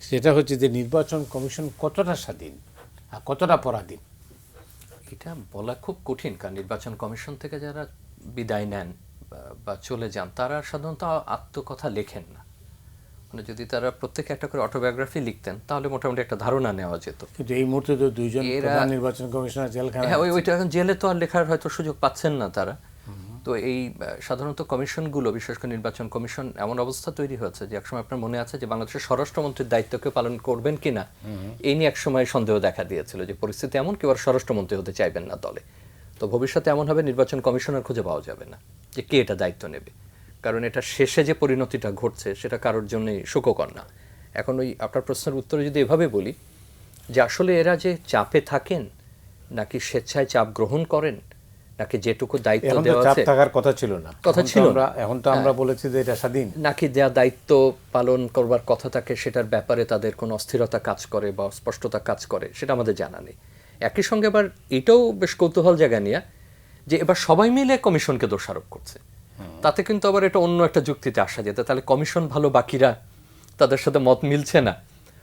A: সেটা হচ্ছে যে নির্বাচন কমিশন কতটা স্বাধীন আর কতটা পরাধীন।
C: এটা বলা খুব কঠিন, কারণ নির্বাচন কমিশন থেকে যারা বিদায় নেন বা চলে যান তারা সাধারণত আত্মকথা লেখেন না। মানে যদি তারা প্রত্যেকে একটা করে অটোবায়োগ্রাফি লিখতেন তাহলে মোটামুটি একটা ধারণা নেওয়া যেত।
A: কিন্তু এই মুহূর্তে তো দুইজন প্রধান নির্বাচন কমিশনার জেলখানায়।
C: হ্যাঁ, ওইটা এখন জেলে তো আর লেখার হয়তো সুযোগ পাচ্ছেন না তারা। তো এই সাধারণত কমিশনগুলো, বিশেষ করে নির্বাচন কমিশন, এমন অবস্থা তৈরি হয়েছে যে একসময় আপনার মনে আছে যে বাংলাদেশের স্বরাষ্ট্রমন্ত্রীর দায়িত্বকে পালন করবেন কিনা এই নিয়ে একসময় সন্দেহ দেখা দিয়েছিল, যে পরিস্থিতি এমন কেউ আর স্বরাষ্ট্রমন্ত্রী হতে চাইবেন না দলে। তো ভবিষ্যতে এমন হবে নির্বাচন কমিশনার খুঁজে পাওয়া যাবে না যে কে এটা দায়িত্ব নেবে, কারণ এটা শেষে যে পরিণতিটা ঘটছে সেটা কারোর জন্যই সুখকর না। এখন ওই আপনার প্রশ্নের উত্তরে যদি এভাবে বলি যে আসলে এরা যে চাপে থাকেন নাকি স্বেচ্ছায় চাপ গ্রহণ করেন নাকি যেটুকু দায়িত্ব
A: এখন তো
C: দেওয়া
A: চাপ
C: আছে
A: থাকার কথা ছিল না, এখন তো আমরা বলেছি যে এটা স্বাধীন,
C: নাকি যা দায়িত্ব পালন করবার কথা থাকে সেটার ব্যাপারে তাদের কোনো অস্থিরতা কাজ করে বা স্পষ্টতা কাজ করে, সেটা আমাদের জানা নেই। একই সঙ্গে এবার এটাও বেশ কৌতূহল জায়গা নিয়ে যে এবার সবাই মিলে কমিশনকে দোষারোপ করছে। তাতে কিন্তু আবার এটা অন্য একটা যুক্তিতে আসা যেত, তাহলে কমিশন ভালো বাকিরা তাদের সাথে মত মিলছে না,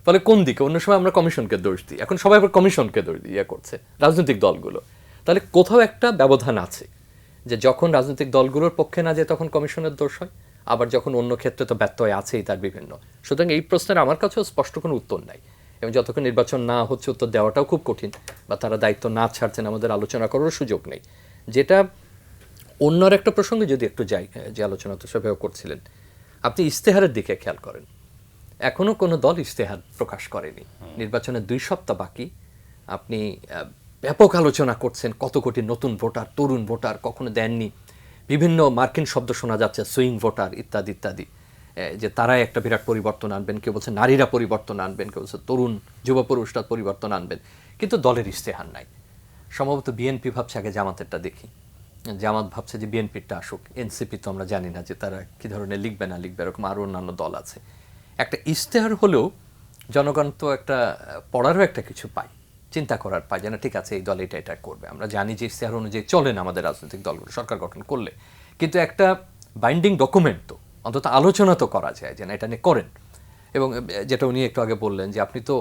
C: ফলে কোন দিকে? অন্য সময় আমরা কমিশনকে দোষ দিই, এখন সবাই আবার কমিশনকে দোষ দিয়ে করছে রাজনৈতিক দলগুলো। তাহলে কোথাও একটা ব্যবধান আছে যে যখন রাজনৈতিক দলগুলোর পক্ষে না যায় তখন কমিশনের দোষ হয়, আবার যখন অন্য ক্ষেত্রে তো ব্যত্যয় আছেই তার বিভিন্ন। সুতরাং এই প্রশ্নের আমার কাছেও স্পষ্ট কোনো উত্তর নাই, এবং যতক্ষণ নির্বাচন না হচ্ছে উত্তর দেওয়াটাও খুব কঠিন, বা তারা দায়িত্ব না ছাড়ছেন আমাদের আলোচনা করারও সুযোগ নেই। যেটা অন্যর একটা প্রসঙ্গে যদি একটু যাই, যে আলোচনা তো সেভাবে করছিলেন, আপনি ইশতেহারের দিকে খেয়াল করেন, এখনো কোনো দল ইশতেহার প্রকাশ করেনি। নির্বাচনের 2 সপ্তাহ বাকি, আপনি ব্যাপক আলোচনা করছেন কত কোটি নতুন ভোটার, তরুণ ভোটার কখনো দেননি, বিভিন্ন মার্কিন শব্দ শোনা যাচ্ছে, সুইং ভোটার ইত্যাদি ইত্যাদি, যে তারাই একটা বিরাট পরিবর্তন আনবেন, কেউ বলছে নারীরা পরিবর্তন আনবেন, কেউ বলছে তরুণ যুব পুরুষরা পরিবর্তন আনবেন, কিন্তু দলের ইশতেহার নাই। সম্ভবত বিএনপি ভাবছে আগে জামাতেরটা দেখি, জামাত ভাবছে যে বিএনপিরটা আসুক, এনসিপি তো আমরা জানি না যে তারা কী ধরনের লিখবে না লিখবে, এরকম আরও অন্যান্য দল আছে। একটা ইশতেহার হলেও জনগণ তো একটা পড়ারও একটা কিছু পায়, চিন্তা করার পায়, যে না ঠিক আছে এই দল এটা এটা করবে। আমরা জানি যে ইশতেহার অনুযায়ী চলেন আমাদের রাজনৈতিক দলগুলো সরকার গঠন করলে, কিন্তু একটা বাইন্ডিং ডকুমেন্ট তো অন্তত আলোচনা তো করা যায় যে না এটা নিয়ে করেন। এবং যেটা উনি একটু আগে বললেন যে আপনি তো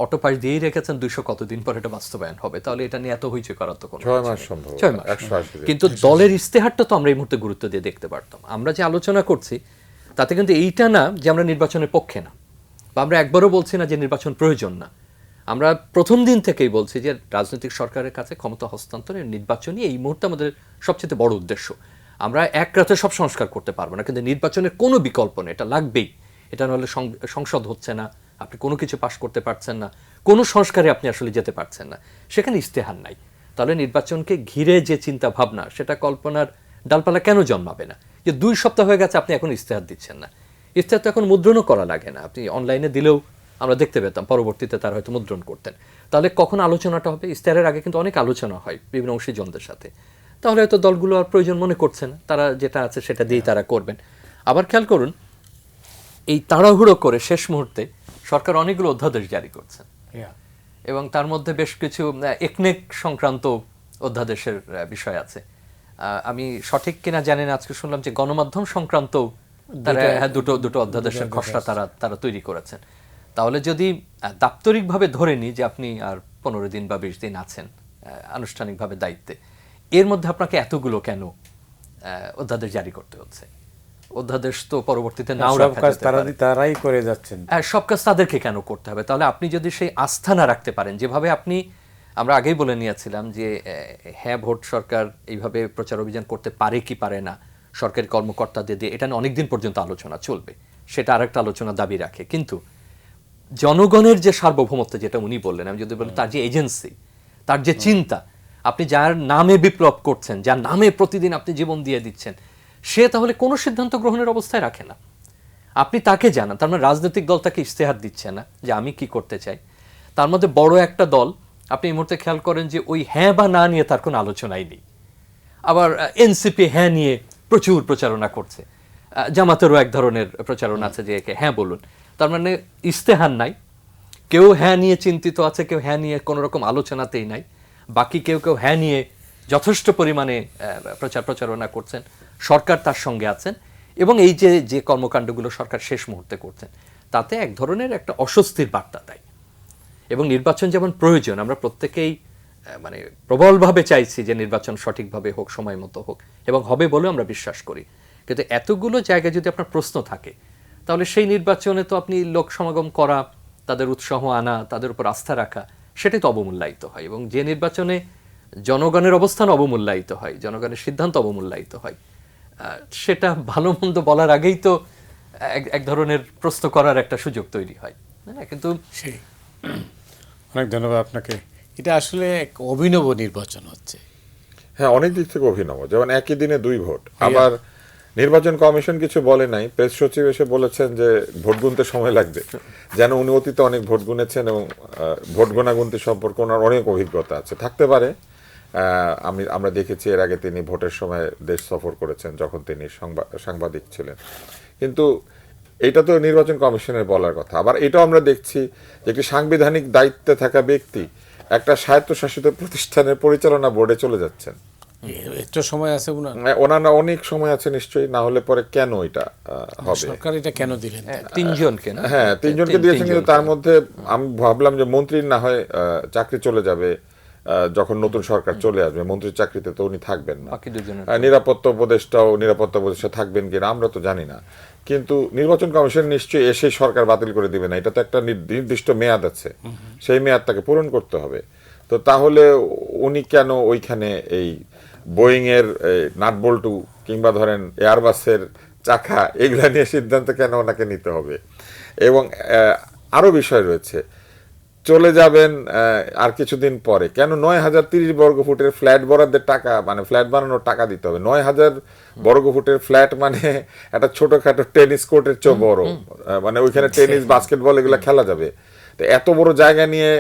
C: অটো পাস দিয়েই রেখেছেন 200 কতদিন পর এটা বাস্তবায়ন হবে, তাহলে এটা নিয়ে এত হইচই করার তো কোনো
B: 6 মাস সম্ভব,
C: 6 মাস।
B: 180 দিন।
C: কিন্তু দলের ইশতেহারটা তো আমরা এই মুহূর্তে গুরুত্ব দিয়ে দেখতে পারতাম। আমরা যে আলোচনা করছি তাতে কিন্তু এইটা না যে আমরা নির্বাচনের পক্ষে না, বা আমরা একবারও বলছি না যে নির্বাচন প্রয়োজন না। আমরা প্রথম দিন থেকেই বলছি যে রাজনৈতিক সরকারের কাছে ক্ষমতা হস্তান্তরের নির্বাচনই এই মুহূর্তে আমাদের সবচেয়ে বড় উদ্দেশ্য। আমরা এক রাতে সব সংস্কার করতে পারবো না, কিন্তু নির্বাচনের কোনো বিকল্প নেই, এটা লাগবেই। এটা নাহলে সংসদ হচ্ছে না, আপনি কোনো কিছু পাশ করতে পারছেন না, কোনো সংস্কারে আপনি আসলে যেতে পারছেন না, সেখানে ইশতেহার নাই। তাহলে নির্বাচনকে ঘিরে যে চিন্তা ভাবনা সেটা কল্পনার ডালপালা কেন জন্মাবে না? যে 2 সপ্তাহ হয়ে গেছে আপনি এখন ইশতেহার দিচ্ছেন না, ইশতেহার তো এখন মুদ্রণও করা লাগে না, আপনি অনলাইনে দিলেও আমরা দেখতে পেতাম, পরবর্তীতে তারা হয়তো মুদ্রণ করতেন। তাহলে কখন আলোচনাটা হবে? ইশতেহারের আগে কিন্তু অনেক আলোচনা হয় বিভিন্ন অংশীজনদের সাথে, তাহলে হয়তো দলগুলো আর প্রয়োজন মনে করছে না, তারা যেটা আছে সেটা দিয়েই তারা করবেন। আবার খেয়াল করুন, এই তাড়াহুড়ো করে শেষ মুহূর্তে সরকার অনেকগুলো অধ্যাদেশ জারি করছেন, এবং তার মধ্যে বেশ কিছু একনেক সংক্রান্ত অধ্যাদেশের বিষয় আছে। আমি সঠিক কিনা জানি না, আজকে শুনলাম যে গণমাধ্যম সংক্রান্ত তারা দুটো অধ্যাদেশের খসড়া তারা তৈরি করেছেন। তাহলে যদি দাপ্তরিকভাবে ধরে নিই যে আপনি আর 15 দিন বা 20 দিন আছেন আনুষ্ঠানিকভাবে দায়িত্বে, এর মধ্যে আপনাকে এতগুলো কেন অধ্যাদেশ জারি করতে হচ্ছে? অধ্যাদেশ তো পরবর্তীতে নাও রাখা যেতে পারে,
A: তারাই করে যাচ্ছেন,
C: সব কাজ তাদেরকে কেন করতে হবে? তাহলে আপনি যদি সেই আস্থা না রাখতে পারেন, যেভাবে আপনি, আমরা আগেই বলে নিয়েছিলাম যে হ্যাঁ ভোট সরকার এইভাবে প্রচার অভিযান করতে পারে কি পারে না, সরকারি কর্মকর্তাদের দিয়ে এটা অনেক দিন পর্যন্ত আলোচনা চলবে, সেটা আরেকটা আলোচনা দাবি রাখে। কিন্তু জনগণের যে সার্বভৌমত্ব, যেটা উনি বললেন, আমি যদি বলি তার যে এজেন্সি, তার যে চিন্তা, আপনি যার নামে বিপ্লব করছেন, যার নামে প্রতিদিন আপনি জীবন দিয়ে দিচ্ছেন, সে তাহলে কোনো সিদ্ধান্ত গ্রহণের অবস্থায় রাখে না। আপনি তাকে জানান, তার মানে রাজনৈতিক দল তাকে ইশতেহার দিচ্ছে না যে আমি কি করতে চাই। তার মধ্যে বড় একটা দল, আপনি এই মুহূর্তে খেয়াল করেন যে ওই হ্যাঁ বা না নিয়ে তার কোনো আলোচনাই নেই। আবার এনসিপি হ্যাঁ নিয়ে প্রচুর প্রচারণা করছে। জামাতেরও এক ধরনের প্রচারণা আছে যে একে হ্যাঁ বলুন, তার মানে ইস্তেহার নাই, কেউ হ্যাঁ নিয়ে চিন্তিত আছে, কেউ হ্যাঁ নিয়ে কোনো রকম আলোচনাতেই নাই, বাকি কেউ কেউ হ্যাঁ নিয়ে যথেষ্ট পরিমাণে প্রচারণা করছেন, সরকার তার সঙ্গে আছেন, এবং এই যে যে কর্মকাণ্ডগুলো সরকার শেষ মুহূর্তে করছেন তাতে এক ধরনের একটা অস্বস্তির বার্তা দেয়। এবং নির্বাচন যেমন প্রয়োজন, আমরা প্রত্যেকেই মানে প্রবলভাবে চাইছি যে নির্বাচন সঠিকভাবে হোক, সময় মতো হোক, এবং হবে বলেও আমরা বিশ্বাস করি, কিন্তু এতগুলো জায়গায় যদি আপনার প্রশ্ন থাকে তাহলে সেই নির্বাচনে তো আপনি লোক সমাগম করা, তাদের উৎসাহ আনা, তাদের উপর আস্থা রাখা, সেটাই তো অবমূল্যায়িত হয়। এবং যে নির্বাচনে জনগণের অবস্থান অবমূল্যায়িত হয়, জনগণের সিদ্ধান্ত অবমূল্যায়িত হয়, সেটা ভালো মন্দ বলার আগেই তো এক ধরনের প্রশ্ন করার একটা সুযোগ তৈরি হয়। হ্যাঁ, কিন্তু
A: সেই অনেক ধন্যবাদ আপনাকে। এটা আসলে এক অভিনব নির্বাচন হচ্ছে।
B: হ্যাঁ, অনেক দিক থেকে অভিনব, যেমন একই দিনে 2 ভোট। আবার নির্বাচন কমিশন কিছু বলে নাই, প্রেস সচিব এসে বলেছেন যে ভোট গুনতে সময় লাগবে, যেন উনি অতীতে অনেক ভোট গুনেছেন এবং ভোট গোনাগুনতি সম্পর্কে ওনার অনেক অভিজ্ঞতা আছে, থাকতে পারে। আমরা দেখেছি এর আগে তিনি ভোটের সময় দেশ সফর করেছেন যখন তিনি সাংবাদিক ছিলেন। কিন্তু এটা তো নির্বাচন কমিশনের বলার কথা। আবার এটাও আমরা দেখছি যে একটি সাংবিধানিক দায়িত্বে থাকা ব্যক্তি একটা স্বায়ত্তশাসিত প্রতিষ্ঠানের পরিচালনা বোর্ডে চলে যাচ্ছেন।
A: একটু সময় আছে ওনার,
B: ওনার অনেক সময় আছে নিশ্চয়ই, না হলে পরে কেন এটা হবে?
A: সরকার এটা কেন দিলেন?
C: তিনজনকে না?
B: হ্যাঁ, 3 জনকে দিয়েছেন, কিন্তু তার মধ্যে আমি ভাবলাম যে মন্ত্রীর না হয় চাকরি চলে যাবে যখন নতুন সরকার চলে আসবে, মন্ত্রীর চাকরিতে তো উনি থাকবেন না।
C: বাকি দুজনের
B: নিরাপত্তা উপদেষ্টা থাকবেন কিনা আমরা তো জানি না, কিন্তু নির্বাচন কমিশন নিশ্চয়ই এসে সরকার বাতিল করে দিবে না, এটা তো একটা নির্দিষ্ট মেয়াদ আছে, সেই মেয়াদ তাকে পূরণ করতে হবে। তো তাহলে উনি কেন ওইখানে এই বোয়িং এর নাটবল্টু কিংবা ধরেন এয়ারবাসের চাকা এগুলা নিয়ে সিদ্ধান্ত কেন ওনাকে নিতে হবে? এবং আরো বিষয় রয়েছে, চলে যাবেন আর কিছুদিন পরে, কেন 9,030 বর্গফুটের ফ্ল্যাট বরাদ্দের টাকা, মানে ফ্ল্যাট বানানোর টাকা দিতে হবে? 9,000 বর্গফুটের ফ্ল্যাট মানে একটা ছোটখাটো টেনিস কোর্টের চেয়ে বড়, মানে ওইখানে টেনিস, বাস্কেটবল এগুলো খেলা যাবে। তো এত বড় জায়গা নিয়ে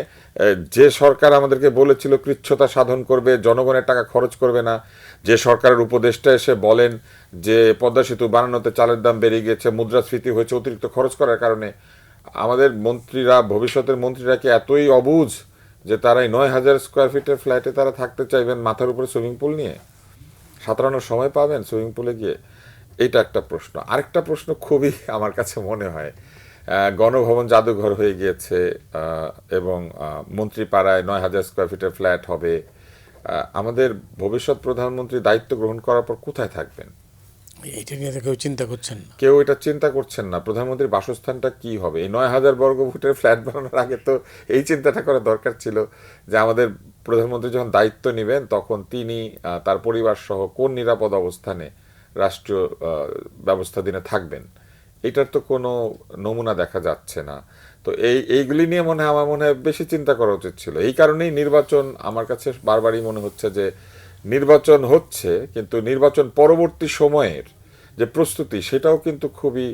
B: যে সরকার আমাদেরকে বলেছিল কৃচ্ছ্রতা সাধন করবে, জনগণের টাকা খরচ করবে না, যে সরকারের উপদেষ্টা এসে বলেন যে পদ্মা সেতু বানানোতে চালের দাম বেড়ে গিয়েছে, মুদ্রাস্ফীতি হয়েছে অতিরিক্ত খরচ করার কারণে, আমাদের মন্ত্রীরা, ভবিষ্যতের মন্ত্রীরা কি এতই অবুঝ যে তারা 9,000 স্কোয়ার ফিটের ফ্ল্যাটে তারা থাকতে চাইবেন মাথার উপরে সুইমিং পুল নিয়ে? সাঁতরানোর সময় পাবেন সুইমিং পুলে গিয়ে? এটা একটা প্রশ্ন। আরেকটা প্রশ্ন খুবই আমার কাছে মনে হয়, গণভবন জাদুঘর হয়ে গিয়েছে এবং মন্ত্রীপাড়ায় 9,000 স্কোয়ার ফিটের ফ্ল্যাট হবে। আমাদের ভবিষ্যৎ প্রধানমন্ত্রী দায়িত্ব গ্রহণ করার পর কোথায় থাকবেন?
A: এটা নিয়ে তো কেউ চিন্তা করছেন না।
B: কেউ এটা চিন্তা করছেন না। প্রধানমন্ত্রীর বাসস্থানটা কি হবে? এই 9,000 বর্গফুটের ফ্ল্যাট বানানোর আগে তো এই চিন্তাটা করা দরকার ছিল যে আমাদের প্রধানমন্ত্রী যখন দায়িত্ব নেবেন তখন তিনি তার পরিবার সহ কোন নিরাপদ অবস্থানে রাষ্ট্রীয় ব্যবস্থাধীনে থাকবেন, এটার তো কোনো নমুনা দেখা যাচ্ছে না। তো এইগুলি নিয়ে আমার মনে হয় বেশি চিন্তা করা উচিত ছিল। এই কারণেই নির্বাচন আমার কাছে বারবারই মনে হচ্ছে যে নির্বাচন হচ্ছে, কিন্তু নির্বাচন পরবর্তী সময়ের যে প্রস্তুতি সেটাও কিন্তু খুবই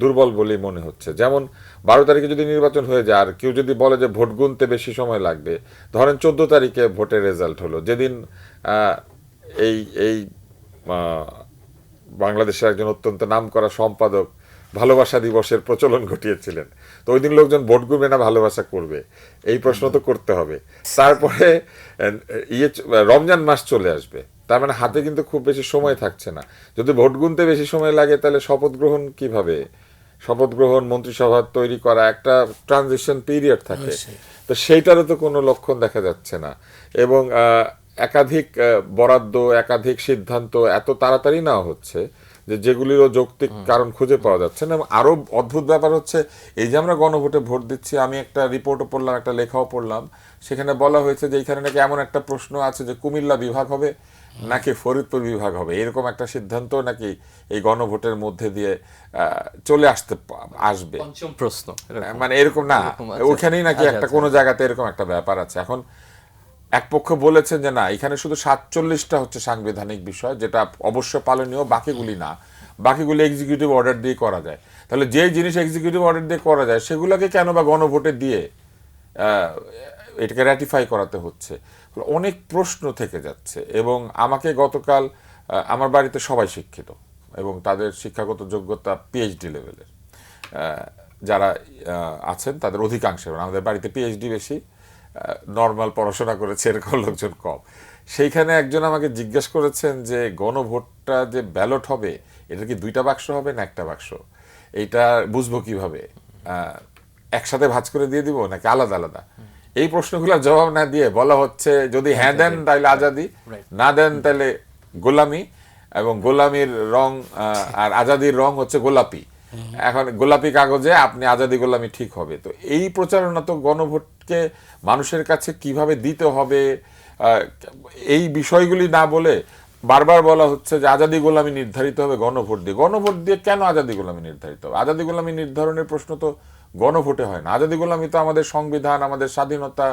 B: দুর্বল বলেই মনে হচ্ছে। যেমন 12 তারিখে যদি নির্বাচন হয়ে যায় আর কেউ যদি বলে যে ভোট গুনতে বেশি সময় লাগবে, ধরেন 14 তারিখে ভোটের রেজাল্ট হলো, যেদিন এই এই বাংলাদেশের একজন অত্যন্ত নামকরা সম্পাদক ভালোবাসা দিবসের প্রচলন ঘটিয়েছিলেন, তো ওই দিন লোকজন ভোট গুনবে না ভালোবাসা করবে? এই প্রশ্ন তো করতে হবে। তারপরে রমজান মাস চলে আসবে, তার মানে হাতে কিন্তু খুব বেশি সময় থাকছে না। যদি ভোট গুনতে বেশি সময় লাগে তাহলে শপথ গ্রহণ কিভাবে? শপথ গ্রহণ, মন্ত্রিসভা তৈরি করা, একটা ট্রানজিশন পিরিয়ড থাকে, তো সেইটারও তো কোনো লক্ষণ দেখা যাচ্ছে না। এবং একাধিক বরাদ্দ, একাধিক সিদ্ধান্ত এত তাড়াতাড়ি নেওয়া হচ্ছে যে যেগুলিরও যৌক্তিক কারণ খুঁজে পাওয়া যাচ্ছে না। এবং আরো অদ্ভুত ব্যাপার হচ্ছে, এই যে আমরা গণভোটে ভোট দিচ্ছি, আমি একটা রিপোর্টও পড়লাম, একটা লেখাও পড়লাম, সেখানে বলা হয়েছে যে এখানে নাকি এমন একটা প্রশ্ন আছে যে কুমিল্লা বিভাগ হবে নাকি ফরিদপুর বিভাগ হবে, এরকম একটা সিদ্ধান্ত নাকি এই গণভোটের মধ্যে দিয়ে চলে আসবে।
C: পঞ্চম প্রশ্ন,
B: মানে এরকম না, ওখানেই নাকি একটা কোনো জায়গাতে এরকম একটা ব্যাপার আছে। এখন এক পক্ষ বলেছেন যে না, এখানে শুধু 47টা হচ্ছে সাংবিধানিক বিষয় যেটা অবশ্য পালনীয়, বাকিগুলি না, বাকিগুলি এক্সিকিউটিভ অর্ডার দিয়ে করা যায়। তাহলে যে জিনিস এক্সিকিউটিভ অর্ডার দিয়ে করা যায় সেগুলোকে কেন বা গণভোটে দিয়ে এটাকে র্যাটিফাই করাতে হচ্ছে? অনেক প্রশ্ন থেকে যাচ্ছে। এবং আমাকে গতকাল, আমার বাড়িতে সবাই শিক্ষিত এবং তাদের শিক্ষাগত যোগ্যতা পিএইচডি লেভেলের যারা আছেন তাদের অধিকাংশের, আমাদের বাড়িতে পিএইচডি বেশি, নর্মাল পড়াশোনা করেছে এরকম লোকজন কম। সেইখানে একজন আমাকে জিজ্ঞেস করেছেন যে গণভোটটা যে ব্যালট হবে এটা কি 2টা বাক্স হবে না একটা বাক্স, এইটা বুঝবো কিভাবে, একসাথে ভাঁজ করে দিয়ে দিব নাকি আলাদা আলাদা? এই প্রশ্নগুলোর জবাব না দিয়ে বলা হচ্ছে যদি হ্যাঁ দেন তাহলে আজাদি, না দেন তাহলে গোলামি, এবং গোলামির রং আর আজাদির রং হচ্ছে গোলাপি। এখন গোলাপি কাগজে আপনি আজাদি গোলামি ঠিক হবে। তো এই প্রচারণা তো গণভোটকে মানুষের কাছে কিভাবে দিতে হবে এই বিষয়গুলি না বলে বারবার বলা হচ্ছে যে আজাদি গোলামি নির্ধারিত হবে গণভোট দিয়ে। গণভোট দিয়ে কেন আজাদি গোলামি নির্ধারিত হবে? আজাদি গোলামি নির্ধারণের প্রশ্ন তো গণভোটে হয় না। আজাদি গোলামি তো আমাদের সংবিধান, আমাদের স্বাধীনতা,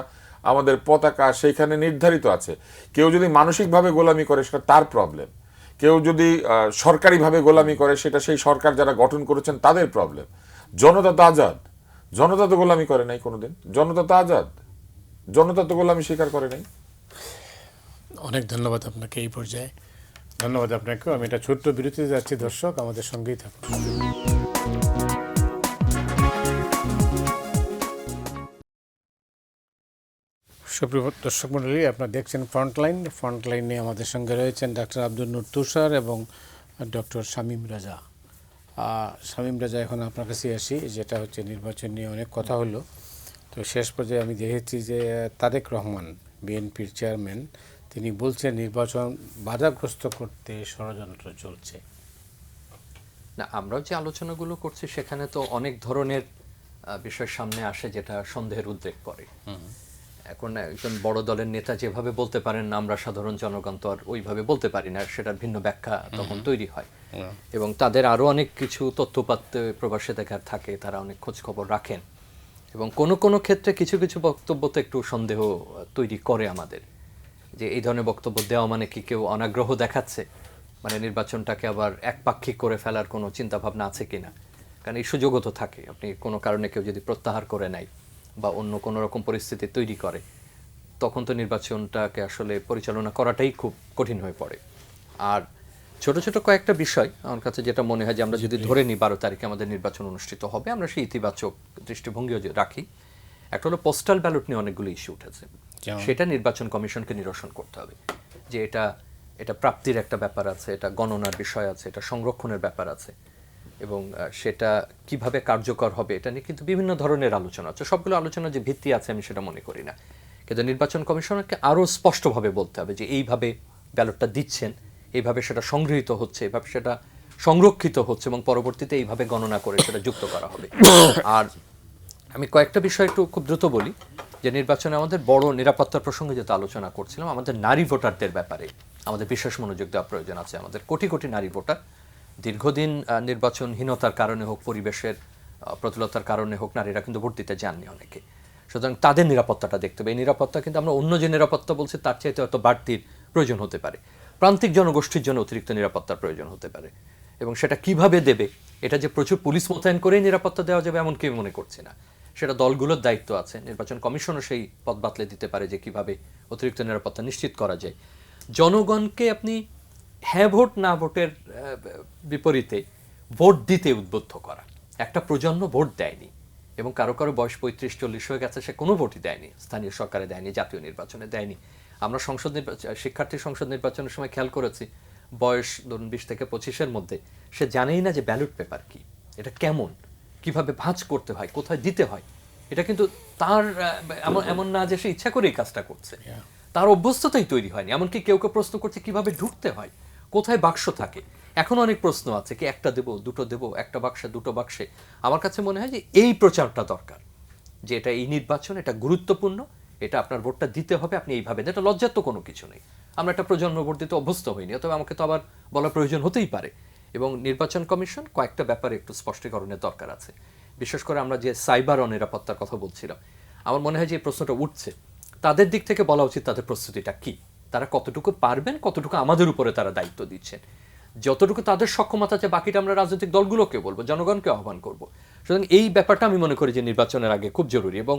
B: আমাদের পতাকা সেইখানে নির্ধারিত আছে। কেউ যদি মানসিকভাবে গোলামি করে সেটা তার প্রবলেম, কেউ যদি সরকারিভাবে গোলামি করে সেটা সেই সরকার যারা গঠন করেছেন তাদের প্রবলেম। জনতা তো আজাদ, জনতা তো গোলামি করে নাই কোনোদিন, জনতা তো আজাদ, জনতা তো গোলামি স্বীকার করে নাই।
A: অনেক ধন্যবাদ আপনাকে এই পর্যায়ে। ধন্যবাদ আপনাকেও। আমি এটা ছোট্ট বিরতিতে যাচ্ছি, দর্শক আমাদের সঙ্গেই থাকুন। সুপ্রিয় দর্শক মণ্ডলী, আপনারা দেখছেন ফ্রন্টলাইনে আমাদের সঙ্গে রয়েছেন ডাক্তার আব্দুল নূর তুষার এবং ডক্টর শামীম রাজা। শামীম রাজা, এখন আপনার কাছে আসি, যেটা হচ্ছে নির্বাচন নিয়ে অনেক কথা হলো। তো শেষ পর্যায়ে আমি দেখেছি যে তারেক রহমান, বিএনপির চেয়ারম্যান, তিনি বলছেন নির্বাচন বাধাগ্রস্ত করতে ষড়যন্ত্র চলছে।
C: না, আমরাও যে আলোচনাগুলো করছি সেখানে তো অনেক ধরনের বিষয় সামনে আসে যেটা সন্দেহের উদ্রেক করে। এখন একজন বড় দলের নেতা যেভাবে বলতে পারেন, আমরা সাধারণ জনগণ তো আর ওইভাবে বলতে পারি না, সেটার ভিন্ন ব্যাখ্যা তখন তৈরি হয়। এবং তাদের আরও অনেক কিছু তথ্যপাত্র প্রবাসে দেখার থাকে, তারা অনেক খোঁজ খবর রাখেন, এবং কোনো কোনো ক্ষেত্রে কিছু কিছু বক্তব্য তো একটু সন্দেহ তৈরি করে আমাদের, যে এই ধরনের বক্তব্য দেওয়া মানে কি কেউ অনাগ্রহ দেখাচ্ছে, মানে নির্বাচনটাকে আবার একপাক্ষিক করে ফেলার কোনো চিন্তাভাবনা আছে কিনা। কারণ এই সুযোগও তো থাকে, আপনি কোনো কারণে কেউ যদি প্রত্যাহার করে নেয় বা অন্য কোনো রকম পরিস্থিতি তৈরি করে, তখন তো নির্বাচনটাকে আসলে পরিচালনা করাটাই খুব কঠিন হয়ে পড়ে। আর ছোট ছোট কয়েকটা বিষয় আমার কাছে যেটা মনে হয় যে আমরা যদি ধরে নিই 12 তারিখে আমাদের নির্বাচন অনুষ্ঠিত হবে, আমরা সেই ইতিবাচক দৃষ্টিভঙ্গিও রাখি। একটা হলো পোস্টাল ব্যালট নিয়ে অনেকগুলো ইস্যু উঠেছে, সেটা নির্বাচন কমিশনকে নিরসন করতে হবে। যে এটা প্রাপ্তির একটা ব্যাপার আছে, এটা গণনার বিষয় আছে, এটা সংরক্ষণের ব্যাপার আছে, এবং সেটা কিভাবে কার্যকর হবে এটা নিয়ে কিন্তু বিভিন্ন ধরনের আলোচনা আছে। সবগুলো আলোচনা যে ভিত্তি আছে আমি সেটা মনে করি না, কিন্তু নির্বাচন কমিশনকে আরও স্পষ্টভাবে বলতে হবে যে এইভাবে ব্যালটটা দিচ্ছেন, এইভাবে সেটা সংগৃহীত হচ্ছে, এইভাবে সেটা সংরক্ষিত হচ্ছে, এবং পরবর্তীতে এইভাবে গণনা করে সেটা যুক্ত করা হবে। আর আমি কয়েকটা বিষয় একটু খুব দ্রুত বলি, যে নির্বাচনে আমাদের বড় নিরাপত্তার প্রসঙ্গে যেটা আলোচনা করছিলাম, আমাদের নারী ভোটারদের ব্যাপারে আমাদের বিশেষ মনোযোগ দেওয়া প্রয়োজন আছে। আমাদের কোটি কোটি নারী ভোটার দীর্ঘদিন নির্বাচনহীনতার কারণে হোক, পরিবেশের প্রতিকূলতার কারণে হোক, নারীরা কিন্তু ভোট দিতে যাননি অনেকে। সুতরাং তাদের নিরাপত্তাটা দেখতে হবে। এই নিরাপত্তা কিন্তু আমরা অন্য যে নিরাপত্তা বলছি তার চাইতে হয়তো বাড়তির প্রয়োজন হতে পারে। প্রান্তিক জনগোষ্ঠীর জন্য অতিরিক্ত নিরাপত্তার প্রয়োজন হতে পারে, এবং সেটা কিভাবে দেবে, এটা যে প্রচুর পুলিশ মোতায়েন করেই নিরাপত্তা দেওয়া যাবে এমন কি মনে করছি না। সেটা দলগুলোর দায়িত্ব আছে, নির্বাচন কমিশনও সেই পথ বাতলে দিতে পারে যে কিভাবে অতিরিক্ত নিরাপত্তা নিশ্চিত করা যায়। জনগণকে আপনি হ্যাঁ ভোট না ভোটের বিপরীতে ভোট দিতে উদ্বুদ্ধ করা। একটা প্রজন্ম ভোট দেয়নি, এবং কারো কারো বয়স 35-40 হয়ে গেছে, সে কোনো ভোটই দেয়নি, স্থানীয় সরকারে দেয়নি, জাতীয় নির্বাচনে দেয়নি। আমরা শিক্ষার্থী সংসদ নির্বাচনের সময় খেয়াল করেছি, বয়স ধরুন 20 থেকে 25-এর মধ্যে, সে জানেই না যে ব্যালট পেপার কি, এটা কেমন, কিভাবে ভাঁজ করতে হয়, কোথায় দিতে হয়। এটা কিন্তু তার এমন না যে সে ইচ্ছা করে এই কাজটা করছে, তার অভ্যস্ততাই তৈরি হয়নি। এমনকি কেউ কেউ প্রশ্ন করছে কিভাবে ঢুকতে হয়, কোথায় বাক্স থাকে। এখন অনেক প্রশ্ন আছে, কি একটা দেবো, দুটো দেবো, একটা বাক্সে, দুটো বাক্সে। আমার কাছে মনে হয় যে এই প্রচারটা দরকার, যে এটা এই নির্বাচন, এটা গুরুত্বপূর্ণ, এটা আপনার ভোটটা দিতে হবে, আপনি এইভাবে। এটা লজ্জার তো কোনো কিছু নেই, আমরা একটা প্রজন্ম ভোট দিতে অভ্যস্ত হইনি, তবে আমাকে তো আবার বলার প্রয়োজন হতেই পারে। এবং নির্বাচন কমিশন কয়েকটা ব্যাপারে একটু স্পষ্টীকরণের দরকার আছে। বিশেষ করে আমরা যে সাইবার অনিরাপত্তার কথা বলছিলাম, আমার মনে হয় যে এই প্রশ্নটা উঠছে, তাদের দিক থেকে বলা উচিত তাদের প্রস্তুতিটা কি, তারা কতটুকু পারবেন, কতটুকু আমাদের উপরে তারা দায়িত্ব দিচ্ছেন। যতটুকু তাদের সক্ষমতা আছে বাকিটা আমরা রাজনৈতিক দলগুলোকে বলবো, জনগণকে আহ্বান করব। সুতরাং এই ব্যাপারটা আমি মনে করি যে নির্বাচনের আগে খুব জরুরি। এবং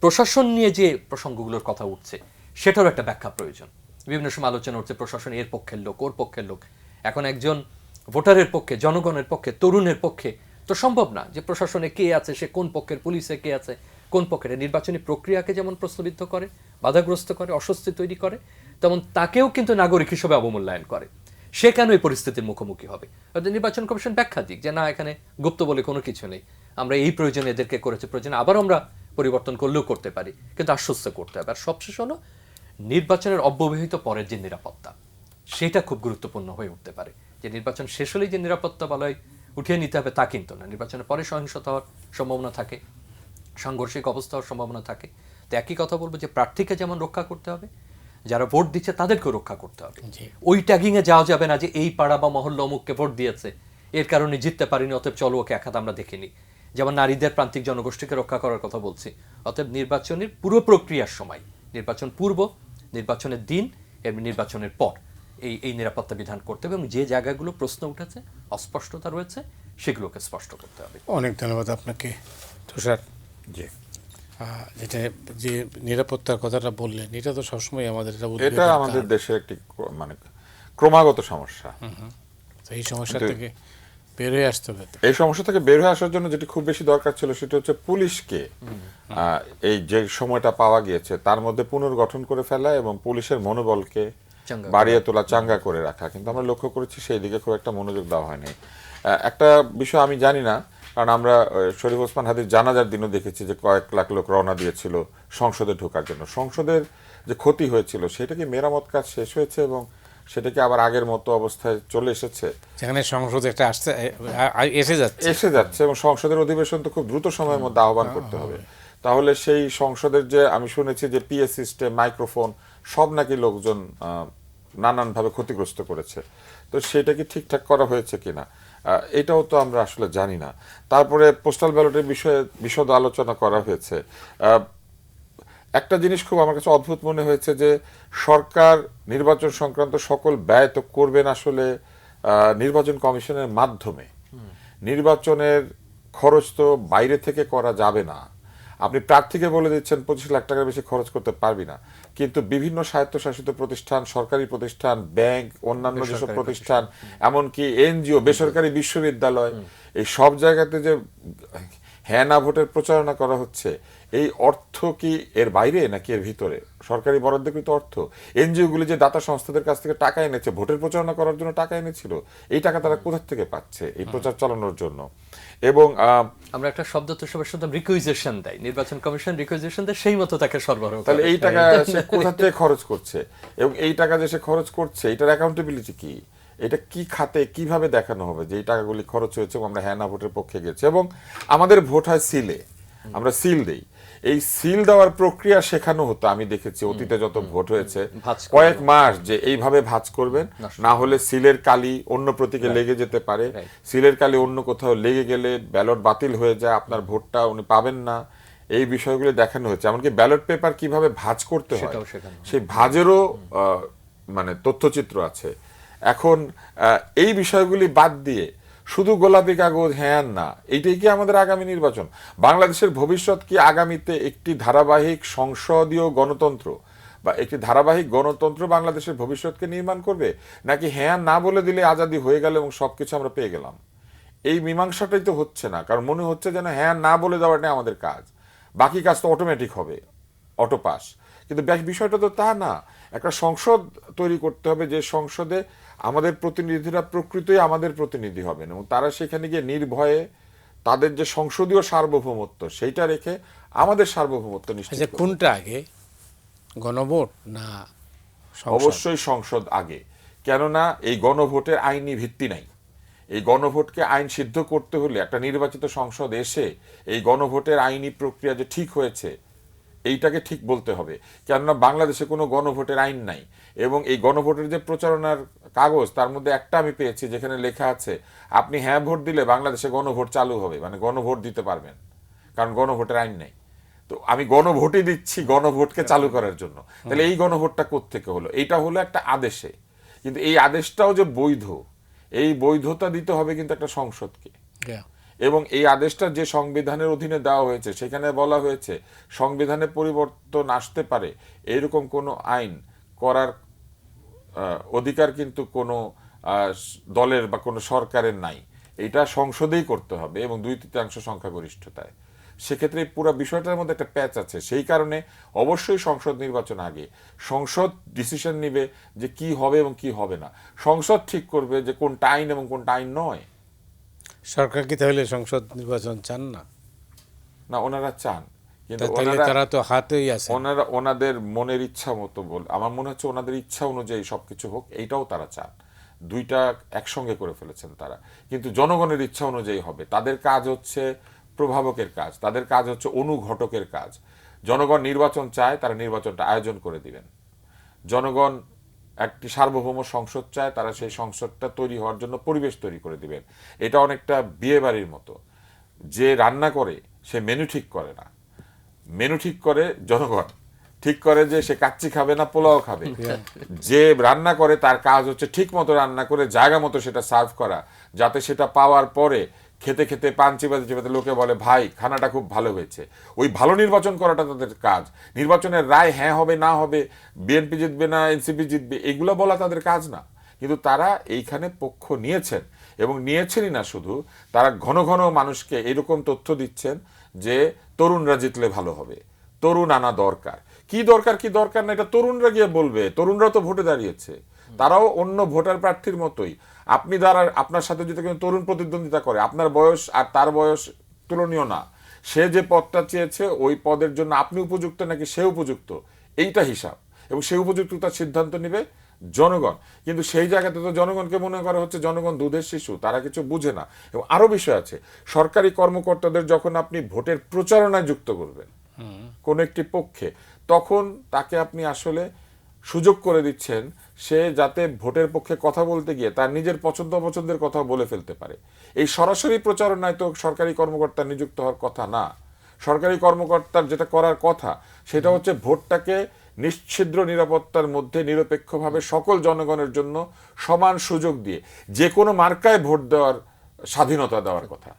C: প্রশাসন নিয়ে যে প্রসঙ্গগুলোর কথা উঠছে সেটারও একটা ব্যাখ্যা প্রয়োজন। বিভিন্ন সময় আলোচনা হচ্ছে প্রশাসন এর পক্ষের লোক, ওর পক্ষের লোক। এখন একজন ভোটারের পক্ষে, জনগণের পক্ষে, তরুণের পক্ষে তো সম্ভব না যে প্রশাসনে কে আছে, সে কোন পক্ষের, পুলিশে কে আছে, কোন পক্ষের। নির্বাচনী প্রক্রিয়াকে যেমন প্রশ্নবিদ্ধ করে, বাধাগ্রস্ত করে, অস্বস্তি তৈরি করে, তেমন তাকেও কিন্তু নাগরিক হিসেবে অবমূল্যায়ন করে। সে কেন এই পরিস্থিতির মুখোমুখি হবে? নির্বাচন কমিশন ব্যাখ্যা দিক যে না, এখানে গুপ্ত বলে কোনো কিছু নেই, আমরা এই প্রয়োজনে এদেরকে করেছি, প্রয়োজনে আবার আমরা পরিবর্তন করলেও করতে পারি, কিন্তু আশ্বস্ত করতে হবে। আর সবশেষ হলো নির্বাচনের অব্যবহিত পরের যে নিরাপত্তা, সেটা খুব গুরুত্বপূর্ণ হয়ে উঠতে পারে। যে নির্বাচন শেষ হলেই যে নিরাপত্তা বলয় উঠিয়ে নিতে হবে তা কিন্তু না। নির্বাচনের পরে সহিংসতা হওয়ার সম্ভাবনা থাকে, সাংঘর্ষিক অবস্থা হওয়ার সম্ভাবনা থাকে। তো একই কথা বলবো যে প্রার্থীকে যেমন রক্ষা করতে হবে, যারা ভোট দিচ্ছে তাদেরকেও রক্ষা করতে হবে। ওই ট্যাগিংয়ে যাওয়া যাবে না যে এই পাড়া বা মহল্লা অমুককে ভোট দিয়েছে, এর কারণে জিততে পারিনি, অতএব চলো ওকে এক হাত আমরা দেখিনি। যেমন নারীদের প্রান্তিক জনগোষ্ঠীকে রক্ষা করার কথা বলছি। অতএব নির্বাচনের পুরো প্রক্রিয়ার সময়, নির্বাচন পূর্ব, নির্বাচনের দিন এবং নির্বাচনের পর এই নিরাপত্তা বিধান করতে হবে, এবং যে জায়গাগুলো প্রশ্ন উঠেছে, অস্পষ্টতা রয়েছে, সেগুলোকে স্পষ্ট করতে হবে।
A: অনেক ধন্যবাদ আপনাকে তুষার।
B: জি,
A: যেটা যে নিরাপত্তার কথাটা বললেন, এটা তো সবসময় আমাদের
B: এটা
A: উদ্বেগের
B: আমাদের
A: কারণ।
B: দেশের একটি মানে ক্রমাগত সমস্যা।
A: তো এই সমস্যা
B: কিন্তু-
A: থেকে বের হয়ে আসতে হবে তো।
B: এই সমস্যা থেকে বের হয়ে আসার জন্য যেটি খুব বেশি দরকার ছিল সেটা হচ্ছে পুলিশকে এই যে সময়টা পাওয়া গিয়েছে তার মধ্যে পুনর্গঠন করে ফেলা এবং পুলিশের মনোবলকে
C: চাঙ্গা
B: বাড়িয়ে তোলা, চাঙ্গা করে রাখা। কিন্তু আমরা লক্ষ্য করেছি সেই দিকে খুব একটা মনোযোগ দেওয়া হয়নি। একটা বিষয় আমি জানি না, কারণ আমরা শরীফ ওসমান হাদির জানাজার দিনও দেখেছি যে কয়েক লাখ লোক রওনা দিয়েছিল সংসদে ঢোকার জন্য। সংসদের যে ক্ষতি হয়েছিল সেটা কি মেরামত কাজ শেষ হয়েছে এবং সেটা কি আবার আগের মতো অবস্থায় চলে এসেছে?
A: যেখানে সংসদে একটা আসছে এসে যাচ্ছে
B: এবং সংসদের অধিবেশন তো খুব দ্রুত সময়ের মধ্যে আহ্বান করতে হবে। তাহলে সেই সংসদের যে আমি শুনেছি যে পিএ সিস্টেম, মাইক্রোফোন সব নাকি লোকজন নানানভাবে ক্ষতিগ্রস্ত করেছে, তো সেটা কি ঠিকঠাক করা হয়েছে কিনা এটাও তো আমরা আসলে জানি না। তারপরে পোস্টাল ব্যালটের বিষয়ে বিশদ আলোচনা করা হয়েছে। একটা জিনিস খুব আমার কাছে অদ্ভুত মনে হয়েছে যে সরকার নির্বাচন সংক্রান্ত সকল ব্যয় তো করবেন আসলে নির্বাচন কমিশনের মাধ্যমে। নির্বাচনের খরচ তো বাইরে থেকে করা যাবে না। আপনি প্রার্থীকে বলে দিচ্ছেন 25 লাখ টাকার বেশি খরচ করতে পারবি না, কিন্তু বিভিন্ন স্বায়ত্তশাসিত প্রতিষ্ঠান, সরকারি প্রতিষ্ঠান, ব্যাংক, অন্যান্য যেসব প্রতিষ্ঠান, এমনকি এনজিও, বেসরকারি বিশ্ববিদ্যালয়, এই সব জায়গাতে যে হ্যাঁ না ভোটের প্রচারণা করা হচ্ছে, এই অর্থ কি এর বাইরে নাকি এর ভিতরে? সরকারি বরাদ্দকৃত অর্থ। এনজিওগুলি যে দাতা সংস্থাদের কাছ থেকে টাকা এনেছে, ভোটের প্রচারণা করার জন্য টাকা এনেছিল, এই টাকা তারা কোথা থেকে পাচ্ছে এই প্রচার চালানোর জন্য? এবং
C: আমরা একটা শব্দ তো সবাই শুনতাম, রিকুইজিশন দেয় নির্বাচন কমিশন, রিকুইজিশন দেয়, সেই মতো তাকে সরবরাহ করে।
B: তাহলে এই টাকা সে কোথা থেকে খরচ করছে এবং এই টাকা যে সে খরচ করছে এটার অ্যাকাউন্টেবিলিটি কি? এটা কি খাতে কিভাবে দেখানো হবে যে এই টাকাগুলি খরচ হয়েছে এবং আমরা হ্যাঁ না ভোটের পক্ষে গেছি? এবং আমাদের ভোট হয় সিলে, আমরা সিল দেই। এই সিল দেওয়ার প্রক্রিয়া শেখানো হতো, আমি দেখেছি অতীতে যত ভোট হয়েছে কয়েক মাস যে এইভাবে ভাঁজ করবেন, না হলে সিলের কালি অন্য প্রতীকে লেগে যেতে পারে, সিলের কালি অন্য কোথাও লেগে গেলে ব্যালট বাতিল হয়ে যায়, আপনার ভোটটা উনি পাবেন না। এই বিষয়গুলো দেখানো হয়েছে। এমনকি ব্যালট পেপার কিভাবে ভাঁজ করতে হয় সেই ভাঁজেরও মানে তথ্যচিত্র আছে। এখন এই বিষয়গুলি বাদ দিয়ে শুধু গোলাপি কাগজ হ্যাঁ না, এইটাই কি আমাদের আগামী নির্বাচন? বাংলাদেশের ভবিষ্যৎ কি আগামীতে একটি ধারাবাহিক সংসদীয় গণতন্ত্র বা একটি ধারাবাহিক গণতন্ত্র বাংলাদেশের ভবিষ্যৎকে নির্মাণ করবে, নাকি হ্যাঁ না বলে দিলে আজাদি হয়ে গেল এবং সবকিছু আমরা পেয়ে গেলাম? এই মীমাংসাটাই তো হচ্ছে না, কারণ মনে হচ্ছে যেন হ্যাঁ না বলে দেওয়াটাই আমাদের কাজ, বাকি কাজ তো অটোমেটিক হবে, অটো পাস। কিন্তু বিষয়টা তো তা না। একটা সংসদ তৈরি করতে হবে যে সংসদে আমাদের প্রতিনিধিরা প্রকৃতই আমাদের প্রতিনিধি হবেন এবং তারা সেখানে গিয়ে নির্ভয়ে তাদের যে সংসদীয় সার্বভৌমত্ব সেইটা রেখে আমাদের সার্বভৌমত্ব নিশ্চিত করবে।
A: কোনটা আগে, গণভোট না সংসদ?
B: অবশ্যই সংসদ আগে, কেননা এই গণভোটের আইনি ভিত্তি নাই। এই গণভোটকে আইন সিদ্ধ করতে হলে একটা নির্বাচিত সংসদ এসে এই গণভোটের আইনি প্রক্রিয়া যে ঠিক হয়েছে এইটাকে ঠিক বলতে হবে, কেননা বাংলাদেশে কোনো গণভোটের আইন নাই। এবং এই গণভোটের যে প্রচারণার কাগজ তার মধ্যে একটা আমি পেয়েছি যেখানে লেখা আছে আপনি হ্যাঁ ভোট দিলে বাংলাদেশে গণভোট চালু হবে, মানে গণভোট দিতে পারবেন, কারণ গণভোটের আইন নেই। তো আমি গণভোটই দিচ্ছি গণভোটকে চালু করার জন্য, তাহলে এই গণভোটটা কোত্থেকে হলো? এইটা হলো একটা আদেশে, কিন্তু এই আদেশটাও যে বৈধ, এই বৈধতা দিতে হবে কিন্তু একটা সংসদকে। এবং এই আদেশটা যে সংবিধানের অধীনে দেওয়া হয়েছে সেখানে বলা হয়েছে সংবিধানে পরিবর্তন আসতে পারে এরকম কোনো আইন করার অধিকার কিন্তু কোনো দলের বা কোনো সরকারের নাই, এটা সংসদেই করতে হবে এবং 2/3 সংখ্যাগরিষ্ঠতায়। সেক্ষেত্রে এই পুরো বিষয়টার মধ্যে একটা প্যাচ আছে। সেই কারণে অবশ্যই সংসদ নির্বাচন আগে, সংসদ ডিসিশন নিবে যে কি হবে এবং কি হবে না, সংসদ ঠিক করবে যে কোনটা আইন এবং কোনটা আইন নয়।
A: সরকার কি তাহলে সংসদ নির্বাচন চান না?
B: না, ওনারা চান, কিন্তু
A: তাহলে তারা তো হাতেই আছে।
B: ওনাদের মনের ইচ্ছা মতো আমার মনে হচ্ছে ওনাদের ইচ্ছা অনুযায়ী সবকিছু হোক, এইটাও তারা চান। দুইটা একসঙ্গে করে ফেলেছেন তারা, কিন্তু জনগণের ইচ্ছা অনুযায়ী হবে। তাদের কাজ হচ্ছে প্রভাবকের কাজ, তাদের কাজ হচ্ছে অনুঘটকের কাজ। জনগণ নির্বাচন চায়, তারা নির্বাচনটা আয়োজন করে দিবেন। জনগণ একটি সার্বভৌম সংসদ চায়, তারা সেই সংসদটা তৈরি হওয়ার জন্য পরিবেশ তৈরি করে দিবেন। এটা অনেকটা বিয়ে বাড়ির মতো, যে রান্না করে সে মেনু ঠিক করে না, মেনু ঠিক করে জনগণ, ঠিক করে যে সে কাচ্চি খাবে না পোলাও খাবে। যে রান্না করে তার কাজ হচ্ছে ঠিক মতো রান্না করে জায়গা মতো সেটা সার্ভ করা, যাতে সেটা পাওয়ার পরে খেতে খেতে পান চিবাতে চিবাতে লোকে বলে ভাই খানাটা খুব ভালো হয়েছে। ওই ভালো নির্বাচন করাটা তাদের কাজ। নির্বাচনের রায় হ্যাঁ হবে না হবে, বিএনপি জিতবে না এনসিপি জিতবে, এগুলো বলা তাদের কাজ না। কিন্তু তারা এইখানে পক্ষ নিয়েছেন, এবং নিয়েছেনই না শুধু, তারা ঘন ঘন মানুষকে এরকম তথ্য দিচ্ছেন যে তরুণরা জিতলে ভালো হবে, তরুণ আনা দরকার। কি দরকার কি দরকার না এটা তরুণরা গিয়ে বলবে, তরুণরা তো ভোটে দাঁড়িয়েছে, তারাও অন্য ভোটার প্রার্থীর মতোই। আপনি দ্বারা আপনার সাথে যদি কোনো তরুণ প্রতিদ্বন্দ্বিতা করে, আপনার বয়স আর তার বয়স তুলনীয় না, সে যে পদটা চেয়েছে ওই পদের জন্য আপনি উপযুক্ত নাকি সে উপযুক্ত, এইটা হিসাব, এবং সেই উপযুক্ততার সিদ্ধান্ত নেবে জনগণ। কিন্তু সেই জায়গাতে তো জনগণকে মনে করা হচ্ছে জনগণ দুধের শিশু, তারা কিছু বুঝে না। এবং আরো বিষয় আছে, সরকারি কর্মকর্তাদের যখন আপনি ভোটের প্রচারণায় যুক্ত করবেন কোন একটি পক্ষে, তখন তাকে আপনি আসলে সুযোগ করে দিচ্ছেন সে যাতে ভোটের পক্ষে কথা বলতে গিয়ে তার নিজের পছন্দ অপছন্দের কথা বলে ফেলতে পারে। এই সরাসরি প্রচারণায় তো সরকারি কর্মকর্তা নিযুক্ত হওয়ার কথা না। সরকারি কর্মকর্তার যেটা করার কথা সেটা হচ্ছে ভোটটাকে নিশ্ছিদ্র নিরাপত্তার মধ্যে নিরপেক্ষভাবে সকল জনগণের জন্য সমান সুযোগ দিয়ে যে কোনো মার্কায় ভোট দেওয়ার স্বাধীনতা দেওয়ার কথা।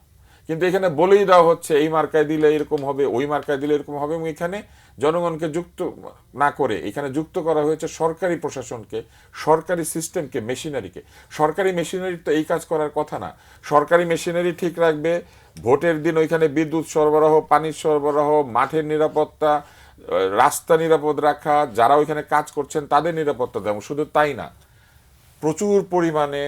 B: কিন্তু এখানে বলেই দেওয়া হচ্ছে এই মার্কায় দিলে এরকম হবে, ওই মার্কায় দিলে এরকম হবে, এবং এখানে জনগণকে যুক্ত না করে এখানে যুক্ত করা হয়েছে সরকারি প্রশাসনকে, সরকারি সিস্টেমকে, মেশিনারিকে। সরকারি মেশিনারি তো এই কাজ করার কথা না। সরকারি মেশিনারি ঠিক রাখবে ভোটের দিন ওইখানে বিদ্যুৎ সরবরাহ, পানির সরবরাহ, মাঠের নিরাপত্তা, রাস্তা নিরাপদ রাখা, যারা ওইখানে কাজ করছেন তাদের নিরাপত্তা দেওয়া। শুধু তাই না, প্রচুর পরিমাণে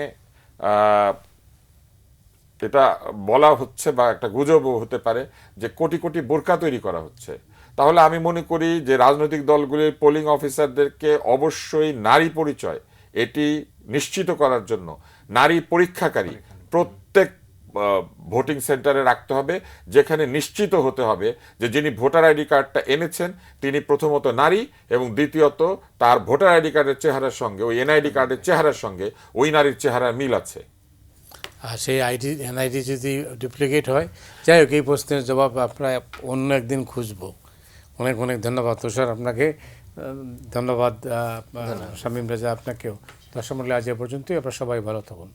B: এটা বলা হচ্ছে বা একটা গুজবও হতে পারে যে কোটি কোটি বোরকা তৈরি করা হচ্ছে। তাহলে আমি মনে করি যে রাজনৈতিক দলগুলির পোলিং অফিসারদেরকে অবশ্যই নারী পরিচয় এটি নিশ্চিত করার জন্য নারী পরীক্ষাকারী প্রত্যেক ভোটিং সেন্টারে রাখতে হবে, যেখানে নিশ্চিত হতে হবে যে যিনি ভোটার আইডি কার্ডটা এনেছেন তিনি প্রথমত নারী, এবং দ্বিতীয়ত তার ভোটার আইডি কার্ডের চেহারার সঙ্গে ওই এনআইডি কার্ডের চেহারার সঙ্গে ওই নারীর চেহারার মিল আছে।
A: আর সেই এনআইডি যদি ডুপ্লিকেট হয়, যাই হোক, এই প্রশ্নের জবাব আপনারা অন্য একদিন খুঁজবো। অনেক অনেক ধন্যবাদ তুষার আপনাকে, ধন্যবাদ শামীম রেজা আপনাকেও। দর্শক মণ্ডলী আজ এ পর্যন্তই, আপনারা সবাই ভালো থাকুন।